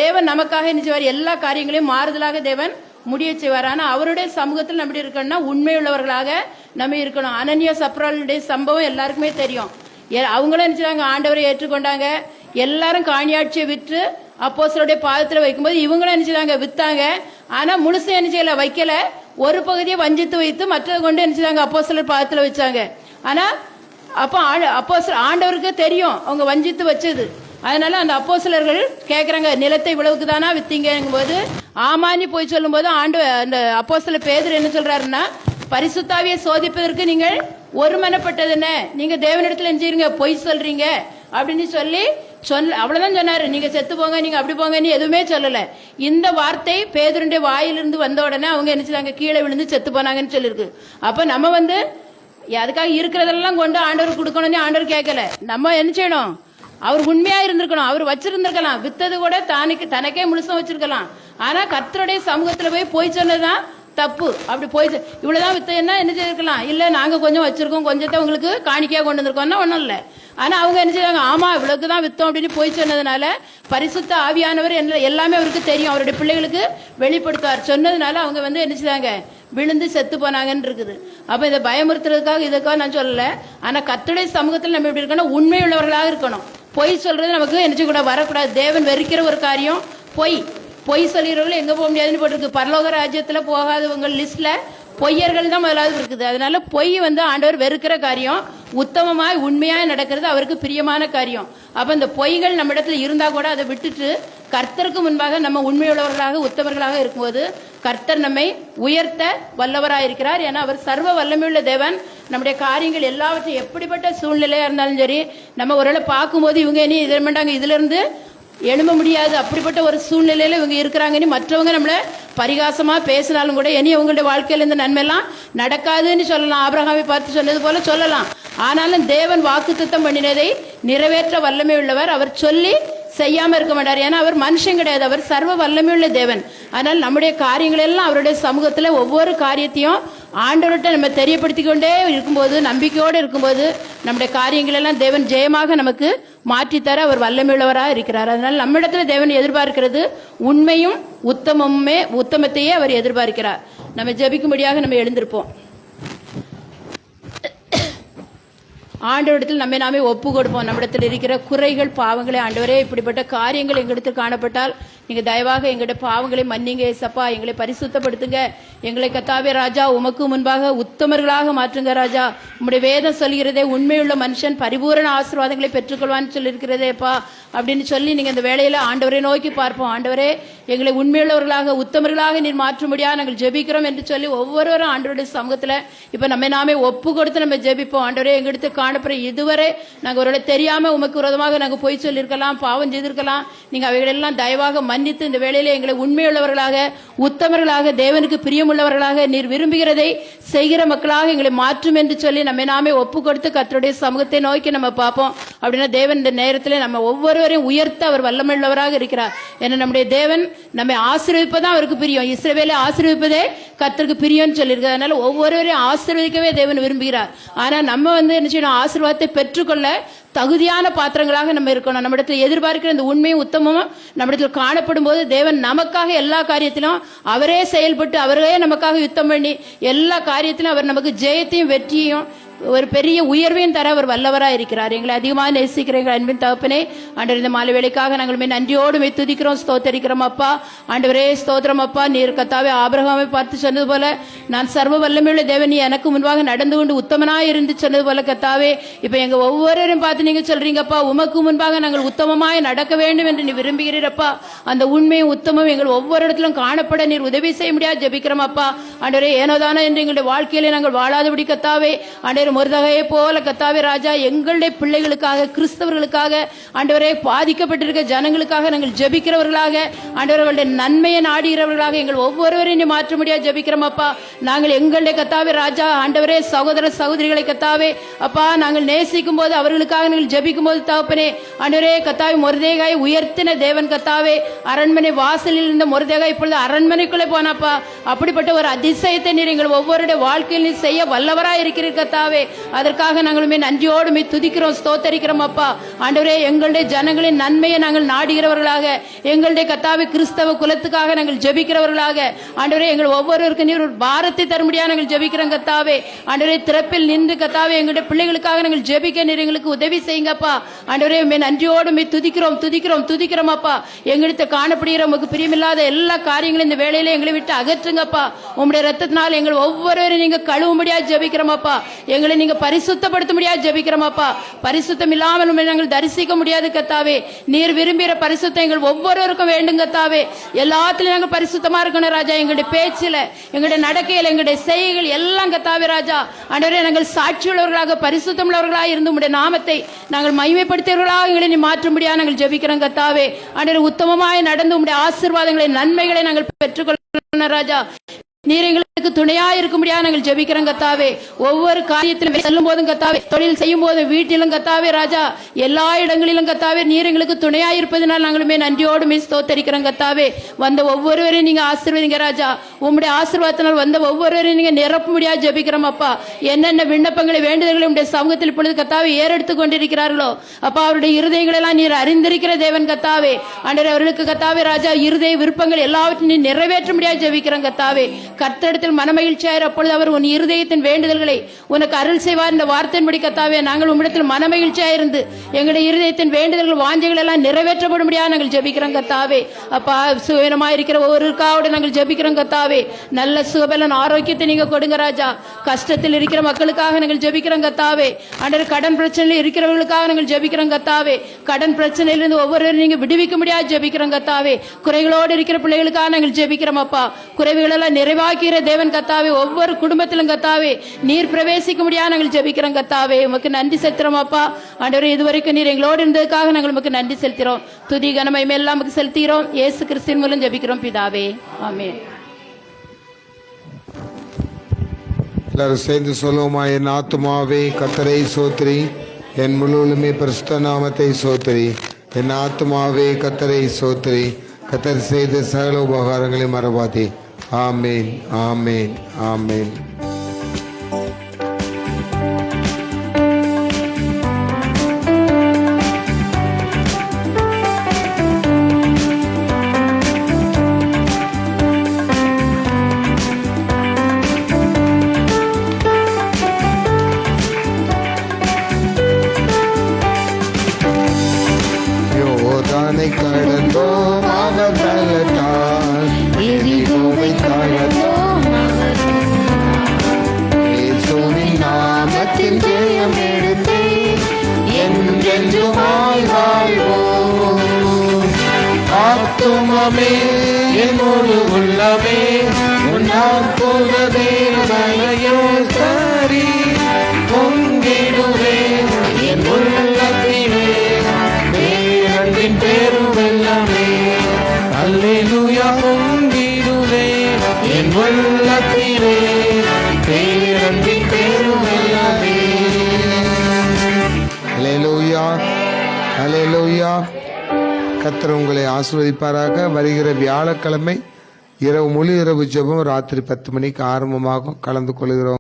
Speaker 7: தேவன் நமக்காக நினைச்சவர் எல்லா காரியங்களையும் மாறுதலாக தேவன் முடிய செய்வார். ஆனா அவருடைய சமூகத்தில் நம்ம இருக்கணும்னா உண்மையுள்ளவர்களாக நம்ம இருக்கணும். அனனியா சப்ராளுடைய சம்பவம் எல்லாருக்குமே தெரியும். அவங்களும் நினைச்சாங்க, ஆண்டவரை ஏற்றுக்கொண்டாங்க. எல்லாரும் காணியாட்சியை விற்று அப்போஸ்தலருடைய பாதத்தில் வைக்கும்போது இவங்களும் நினைச்சாங்க, வித்தாங்க. ஆனா முழுசு நினைச்சல வைக்கல, ஒரு பகுதியை வஞ்சித்து வைத்து மற்றதை கொண்டு நினைச்சாங்க அப்போஸ்தலர் பாதத்தில் வச்சாங்க. ஆனா அப்போ ஆண்டவருக்கு தெரியும் அவங்க வஞ்சித்து வச்சது. அதனால அந்த அப்போஸ்தலர்கள் கேட்கறாங்க, நிலத்தை இவ்வளவுக்கு தானா வித்தீங்கும் போது ஆமானி போய் சொல்லும் போது அந்த அப்போஸ்தலர் பேதுரு என்ன சொல்றாருன்னா, பரிசுத்தாவியை சோதிப்பதற்கு நீங்கள் ஒருமனப்பட்டது என்ன, நீங்க தேவனிடத்துல செஞ்சீங்க, பொய் சொல்றீங்க அப்படின்னு சொல்லி அவ்வளவுதான் சொன்னாரு. நீங்க செத்து போங்க, நீங்க அப்படி போங்கன்னு எதுவுமே சொல்லல. இந்த வார்த்தை பேதுருடைய வாயிலிருந்து வந்த உடனே அவங்க என்ன செய்றாங்க, கீழே விழுந்து செத்து போனாங்கன்னு சொல்லிருக்கு. அப்ப நம்ம அதுக்காக இருக்கிறதெல்லாம் கொண்டு ஆண்டவர் கொடுக்கணும்னு ஆண்டவர் கேட்கல. நம்ம என்ன செய்யணும், அவர் உண்மையா இருந்திருக்கணும். அவர் வச்சிருந்திருக்கலாம், வித்தது கூட தனக்கே முழுசும் வச்சிருக்கலாம். ஆனா கர்த்தருடைய சமூகத்துல போய் சொன்னதுதான் தப்பு. அப்படி போய் இவ்வளவுதான் வித்தன்னா என்ன செய்திருக்கலாம், இல்ல நாங்க கொஞ்சம் வச்சிருக்கோம், கொஞ்சத்தை உங்களுக்கு காணிக்கையா கொண்டு வந்திருக்கோம்னா ஒண்ணும் இல்ல. ஆனா அவங்க என்ன செய்வாங்க, ஆமா இவ்வளவுக்கு தான் வித்தோம் அப்படின்னு போய் சொன்னதுனால பரிசுத்த ஆவியானவர் எல்லாமே அவருக்கு தெரியும், அவருடைய பிள்ளைகளுக்கு வெளிப்படுத்துவார். சொன்னதுனால அவங்க என்ன செய்வாங்க, விழுந்து செத்து போனாங்கன்னு இருக்குது. அப்ப இதை பயமுறுத்துறதுக்காக இதுக்காக நான் சொல்லல. ஆனா கர்த்தருடைய சமூகத்தில் நம்ம எப்படி இருக்கணும், உண்மையுள்ளவர்களாக இருக்கணும். பொய் சொல்றது நமக்கு என்ன கூட வரக்கூடாது. தேவன் வெறுக்கிற ஒரு காரியம் பொய் சொல்லிடுறவங்களும் எங்க போக முடியாதுன்னு போட்டிருக்கு. பரலோக ராஜ்யத்துல போகாதவங்க லிஸ்ட்ல பொய்யர்கள் தான் முதலாவது இருக்குது. அதனால பொய் ஆண்டவர் வெறுக்கிற காரியம். உத்தமமாய் உண்மையாய் நடக்கிறது அவருக்கு பிரியமான காரியம். அப்ப இந்த பொய்கள் நம்ம இடத்துல இருந்தா கூட அதை விட்டுட்டு கர்த்தருக்கு முன்பாக நம்ம உண்மையுள்ளவர்களாக உத்தமர்களாக இருக்கும்போது கர்த்தர் நம்மை உயர்த்த வல்லவராக இருக்கிறார். ஏன்னா அவர் சர்வ வல்லமையுள்ள தேவன். நம்முடைய காரியங்கள் எல்லாவற்றையும் எப்படிப்பட்ட சூழ்நிலையா இருந்தாலும் சரி, நம்ம ஒரு பார்க்கும்போது இவங்க இனி இதை மாட்டாங்க, இதுல இருந்து எழும்ப முடியாது, அப்படிப்பட்ட ஒரு சூழ்நிலையில இவங்க இருக்கிறாங்கன்னு மற்றவங்க நம்மள பரிகாசமா பேசினாலும் கூட இனி அவங்களுடைய வாழ்க்கையில இந்த நன்மை எல்லாம் நடக்காதுன்னு சொல்லலாம். ஆபிரகாமை பார்த்து சொன்னது போல சொல்லலாம். ஆனாலும் தேவன் வாக்குத்தத்தம் பண்ணினதை நிறைவேற்ற வல்லமை உள்ளவர். அவர் சொல்லி செய்யாம இருக்க மாட்டார். ஏன்னா அவர் மனுஷன் கிடையாது, அவர் சர்வ வல்லமையுள்ள தேவன். ஆனால் நம்முடைய காரியங்கள் எல்லாம் அவருடைய சமூகத்துல ஒவ்வொரு காரியத்தையும் ஆண்டவர்கிட்ட நம்ம தெரியப்படுத்திக் கொண்டே இருக்கும்போது, நம்பிக்கையோடு இருக்கும்போது நம்முடைய காரியங்கள் எல்லாம் தேவன் ஜெயமாக நமக்கு மாற்றித்தர அவர் வல்லமையுள்ளவராக இருக்கிறார். அதனால நம்ம இடத்துல தேவன் எதிர்பார்க்கிறது உண்மையும் உத்தமத்தையே அவர் எதிர்பார்க்கிறார். நம்ம ஜெபிக்கும்படியாக நம்ம எழுந்திருப்போம். ஆண்டவரிடத்தில் நம்மை நாமே ஒப்பு கொடுப்போம். நம்மிடத்தில் இருக்கிற குறைகள் பாவங்களை, ஆண்டவரே இப்படிப்பட்ட காரியங்கள் எங்களிடத்தில் காணப்பட்டால் நீங்க தயவாக எங்களுடைய பாவங்களை மன்னிங்க ஏசப்பா, எங்களை பரிசுத்தப்படுத்துங்க. எங்களை கர்த்தாவே ராஜா உமக்கு முன்பாக உத்தமர்களாக மாற்றுங்க ராஜா. உம்முடைய வேதம் சொல்கிறதே உண்மையுள்ள மனுஷன் பரிபூரண ஆசீர்வாதங்களை பெற்றுக்கொள்வான்னு சொல்லியிருக்கிறதேப்பா அப்படின்னு சொல்லி நீங்க இந்த வேளையில ஆண்டவரை நோக்கி பார்ப்போம். ஆண்டவரே எங்களை உண்மையுள்ளவர்களாக உத்தமர்களாக நீர் மாற்றும்படியா நாங்கள் ஜெபிக்கிறோம் என்று சொல்லி ஒவ்வொருவரும் ஆண்டவருடைய சமூகத்துல இப்ப நம்ம நாமே ஒப்பு கொடுத்து நம்ம ஜெபிப்போம். ஆண்டவரே எங்களுக்கு காணப்படுற இதுவரை நாங்க ஒரு தெரியாம உமக்கு விரோதமாக நாங்க போய் சொல்லியிருக்கலாம், பாவம் செய்திருக்கலாம். நீங்க அவைகளெல்லாம் தயவாக மன்னித்து இந்த வேளையில எங்களை உண்மையுள்ளவர்களாக உத்தமர்களாக தேவனுக்கு பிரியமுள்ளவர்களாக நீர் விரும்புகிறதை செய்கிற மக்களாக எங்களை மாற்றும் என்று சொல்லி நம்ம நாமே ஒப்பு கொடுத்து கர்த்தருடைய சமூகத்தை நோக்கி நம்ம பார்ப்போம். அப்படின்னா தேவன் இந்த நேரத்தில் நம்ம ஒவ்வொருவரையும் உயர்த்த அவர் வல்லமையுள்ளவராக இருக்கிறார். ஏன்னா நம்முடைய தேவன் நம்மை ஆசீர்வதிப்பதான் அவருக்கு பிரியம். இஸ்ரவேலை ஆசீர்வதிப்பதே கர்த்தருக்கு பிரியம்னு சொல்லியிருக்கு. அதனால ஒவ்வொருவரையும் ஆசீர்வதிக்கவே தேவன் விரும்புகிறார். ஆனா நம்ம என்ன செய்யணும், ஆசீர்வாதத்தை பெற்றுக்கொள்ள தகுதியான பாத்திரங்களாக நம்ம இருக்கணும். நம்மிடத்தில் எதிர்பார்க்கிற இந்த உண்மையும் உத்தமமும் நம்மிடத்தில் காணப்படும் போது தேவன் நமக்காக எல்லா காரியத்திலும் அவரே செயல்பட்டு அவரே நமக்காக யுத்தம் பண்ணி எல்லா காரியத்திலும் அவர் நமக்கு ஜெயத்தையும் வெற்றியையும் ஒரு பெரிய உயர்வையும் தர அவர் வல்லவராக இருக்கிறார். எங்களை அதிகமாக நேசிக்கிற எங்கள் அன்பின் தகப்பனே, ஆண்டவர் இந்த மாலை வேளைக்காக நாங்கள் நன்றியோடு துதிக்கிறோம், ஸ்தோத்தரிக்கிறோம் அப்பா. ஆண்டவரே ஸ்தோத்திரம் அப்பா. நீர் கர்த்தாவே ஆபிரகாமை பார்த்து சொன்னது போல, நான் சர்வ வல்லமையுள்ள தேவன், நீ எனக்கு முன்பாக நடந்து கொண்டு உத்தமனாய் இருந்து சொன்னது போல கர்த்தாவே, இப்ப எங்க ஒவ்வொருவரையும் பார்த்து நீங்க சொல்றீங்கப்பா, உமக்கு முன்பாக நாங்கள் உத்தமமாய் நடக்க வேண்டும் என்று நீ விரும்புகிறீரப்பா. அந்த உண்மையும் உத்தமம் எங்கள் ஒவ்வொரு இடத்திலும் காணப்பட நீர் உதவி செய்ய முடியாது ஜெபிக்கிறோம் அப்பா. ஆண்டவரே ஏனோதானோ என்று எங்களுடைய வாழ்க்கையிலே நாங்கள் வாழாதபடி கர்த்தாவே, ஆண்டவரே முருதகையை போல கர்த்தாவே ராஜா, எங்களுடைய பிள்ளைகளுக்காக, கிறிஸ்தவர்களுக்காக, ஆண்டவரே பாதிக்கப்பட்டிருக்க ஜனங்களுக்காக நாங்கள் ஜெபிக்கிறவர்களாக, ஆண்டவர்களுடைய நன்மையை நாடுகிறவர்களாக எங்கள் ஒவ்வொருவரையும் நீ மாற்ற முடியாது ஜெபிக்கிறோம் அப்பா. நாங்கள் எங்களுடைய கர்த்தாவே ராஜா, ஆண்டவரே சகோதர சகோதரிகளை கர்த்தாவே அப்பா, நாங்கள் நேசிக்கும் போது, அவர்களுக்காக நாங்கள் ஜெபிக்கும் போது தகப்பனே, ஆண்டவரே கர்த்தாவே மொர்தெகாயை உயர்த்தின தேவன் கர்த்தாவே, அரண்மனை வாசலில் இருந்த மொர்தெகாய் இப்பொழுது அரண்மனைக்குள்ளே போனாப்பா. அப்படிப்பட்ட ஒரு அதிசயத்தை நீர் எங்கள் ஒவ்வொருடைய வாழ்க்கையில் நீர் செய்ய வல்லவராய் இருக்கிறீர் கர்த்தாவே. அதற்காக நாங்களுமே நன்றியோடு துதிக்கிறோம், ஸ்தோத்தரிக்கிறோம் அப்பா. ஆண்டவரே எங்களுடைய ஜனங்களின் நன்மையை நாங்கள் நாடுகிறவர்களாக, எங்களுடைய கர்த்தாவே கிறிஸ்தவ குலத்துக்காக நாங்கள் ஜெபிக்கிறவர்களாக, ஆண்டவரே எங்கள் ஒவ்வொருவருக்கும் நீர் ஒரு பாரத்தை தரும்படியாக நாங்கள் ஜெபிக்கிறோம் கர்த்தாவே. ஆண்டவரே திறப்பில் நின்று கர்த்தாவே எங்களுடைய பிள்ளைகளுக்காக நாங்கள் ஜெபிக்க நீர் எங்களுக்கு உதவி செய்யுங்கப்பா. ஆண்டவரே நன்றியோடு துதிக்கிறோம் துதிக்கிறோம் துதிக்கிறோம் அப்பா. எங்களுக்கு காணப்படுகிற உமக்கு பிரியமில்லாத எல்லா காரியங்களும் இந்த வேளையில எங்களை விட்டு அகற்றுங்கப்பா. உங்களுடைய ரத்தத்தினால் எங்கள் ஒவ்வொருவரையும் நீங்க கழுவ முடியாது ஜெபிக்கிறோமப்பா. எங்களை நீங்க பரிசுத்தப்படுத்த முடியாது ஜெபிக்கிறோமப்பா. பரிசுத்தம் இல்லாமல் நாங்கள் தரிசிக்க முடியாது கர்த்தாவே. நீர் விரும்புகிற பரிசுத்தம் எங்கள் ஒவ்வொருவருக்கும் வேண்டும் கர்த்தாவே. எல்லாத்திலும் நாங்கள் பரிசுத்தமா இருக்கணும் ராஜா. எங்களுடைய பேச்சில, எங்களுடைய நடக்கையில், எங்களுடைய செய்கைகள் எல்லாம் கர்த்தாவே ராஜா, ஆண்டவரே நாங்கள் சாட்சியுள்ளவர்களாக, பரிசுத்தம் உள்ளவர்களாக இருந்து உம்முடைய நாமத்தை நாங்கள் மகிமைப்படுத்தியவர்களாக எங்களை நீ மாற்ற முடியாது நாங்கள் ஜெபிக்கிறோம் கர்த்தாவே. ஆண்டவரே உத்தமமாய் நடந்து உம்முடைய ஆசீர்வாதங்களை, நன்மைகளை நாங்கள் பெற்றுக்கொள்ளணும் ராஜா. நீர் எங்களுக்கு துணையா இருக்க முடியாது நாங்கள் ஜெபிக்கிறோம் கர்த்தாவே. ஒவ்வொரு காரியத்திலும் செல்லும் போதும் கர்த்தாவே, தொழில் செய்யும் போதும், வீட்டிலும் கர்த்தாவே ராஜா, எல்லா இடங்களிலும் கர்த்தாவே நீர் எங்களுக்கு துணையா இருப்பதனால் நாங்களுமே நன்றியோடு ஸ்தோத்தரிக்கிறோம் கர்த்தாவே. வந்த ஒவ்வொருவரையும் நீங்க ஆசீர்வதிங்க ராஜா. உம்முடைய ஆசீர்வாதத்தினால் வந்த ஒவ்வொருவரையும் நீங்க நிரப்ப முடியாது ஜெபிக்கிறோம் அப்பா. என்னென்ன விண்ணப்பங்களை, வேண்டுதல்களை உடைய சமூகத்தில் இப்பொழுது கர்த்தாவே ஏறெடுத்துக் கொண்டிருக்கிறார்களோ அப்பா, அவருடைய இருதயங்களை எல்லாம் நீர் அறிந்திருக்கிற தேவன் கர்த்தாவே. ஆண்டவரே அவர்களுக்கு கர்த்தாவே ராஜா இருதய விருப்பங்கள் எல்லாவற்றையும் நீ நிறைவேற்ற முடியாது ஜெபிக்கிறோம் கர்த்தாவே. கர்த்தரிடத்தில் மனமகிழ்ச்சியாயிரு, அப்பொழுது அவர் உன் இருதயத்தின் வேண்டுதல்களை உனக்கு அருள் செய்வார் என்ற வார்த்தையின்படி கர்த்தாவே, நாங்கள் உம்மிடத்தில் மனமகிழ்ச்சியாயிருந்து எங்களுடைய இருதயத்தின் வேண்டுதல்கள், வாஞ்சைகள் எல்லாம் நிறைவேற்றப்படும்படியாக நாங்கள் ஜெபிக்கிறோம் கர்த்தாவே. அப்பா சுயனமாக இருக்கிற ஒவ்வொருக்காவோட நாங்கள் ஜெபிக்கிறோம் கர்த்தாவே. நல்ல சுகபலன் ஆரோக்கியத்தை நீங்க கொடுங்க ராஜா. கஷ்டத்தில் இருக்கிற மக்களுக்காக நாங்கள் ஜெபிக்கிறோம் கர்த்தாவே. ஆண்டவரே கடன் பிரச்சனையில் இருக்கிறவர்களுக்காக நாங்கள் ஜெபிக்கிறோம் கர்த்தாவே. கடன் பிரச்சனையிலிருந்து ஒவ்வொருவரும் நீங்க விடுவிக்க முடியாது ஜெபிக்கிறோம் கர்த்தாவே. குறைகளோடு இருக்கிற பிள்ளைகளுக்காக நாங்கள் ஜெபிக்கிறோம் அப்பா. குறைவுகள் எல்லாம் நிறைவாக்கிற தேவன் கர்த்தாவே. ஒவ்வொரு குடும்பத்திலும் கர்த்தாவே நீர் பிரவேசிக்க முடியாது நாங்கள் ஜெபிக்கிறோம் கர்த்தாவே. உமக்கு நன்றி செலுத்துறோம் அப்பா. ஆண்டவரே இதுவரைக்கும் நீர் எங்களோடு இருந்ததுக்காக நாங்கள் உமக்கு நன்றி செலுத்துறோம். துதி கனமை எல்லாம் உமக்கு செலுத்துகிறோம். இயேசு கிறிஸ்துவின் மூலம் ஜெபிக்கிறோம் பிதாவே, ஆமென்.
Speaker 2: எல்லாரும் சேர்ந்து சொல்லுவோமா? என் ஆத்துமாவே கர்த்தரை சோத்திரி, என் முழுவதுமே பரிசுத்த நாமத்தை சோத்திரி. என் ஆத்துமாவே கர்த்தரை சோத்திரி, கர்த்தர் செய்த சகல உபகாரங்களை மறவாதே. ஆமேன், ஆமேன், ஆமேன். யோர்தானை கடந்தோம் அவர் பலத்தால், எரிகோவை தாழ்ந்தோம் இயேசுவின் நாமத்தில் ஜெயம் எடுத்து என்றென்றுமாய் வாழ்வோம். ஆத்துமமே என் முழு உள்ளமே உன் அற்புத தேவனையோ சரி பொங்கிடுவே என் உள்ளத்திலே பேரன்பின் பெருவெல்லமே. அல்லேலூயா பொங்கிடுவே என் உள்ளத்திலே பேரன்பின் பெருவெல்லமே. அல்லேலூயா, அல்லேலூயா. கர்த்தர் உங்களை ஆசீர்வதிப்பாராக. வருகிற வியாழக்கிழமை இரவு முழு இரவு ஜெபம் ராத்திரி 10 மணிக்கு ஆரம்பமாகும். கலந்து கொள்கிறோம்.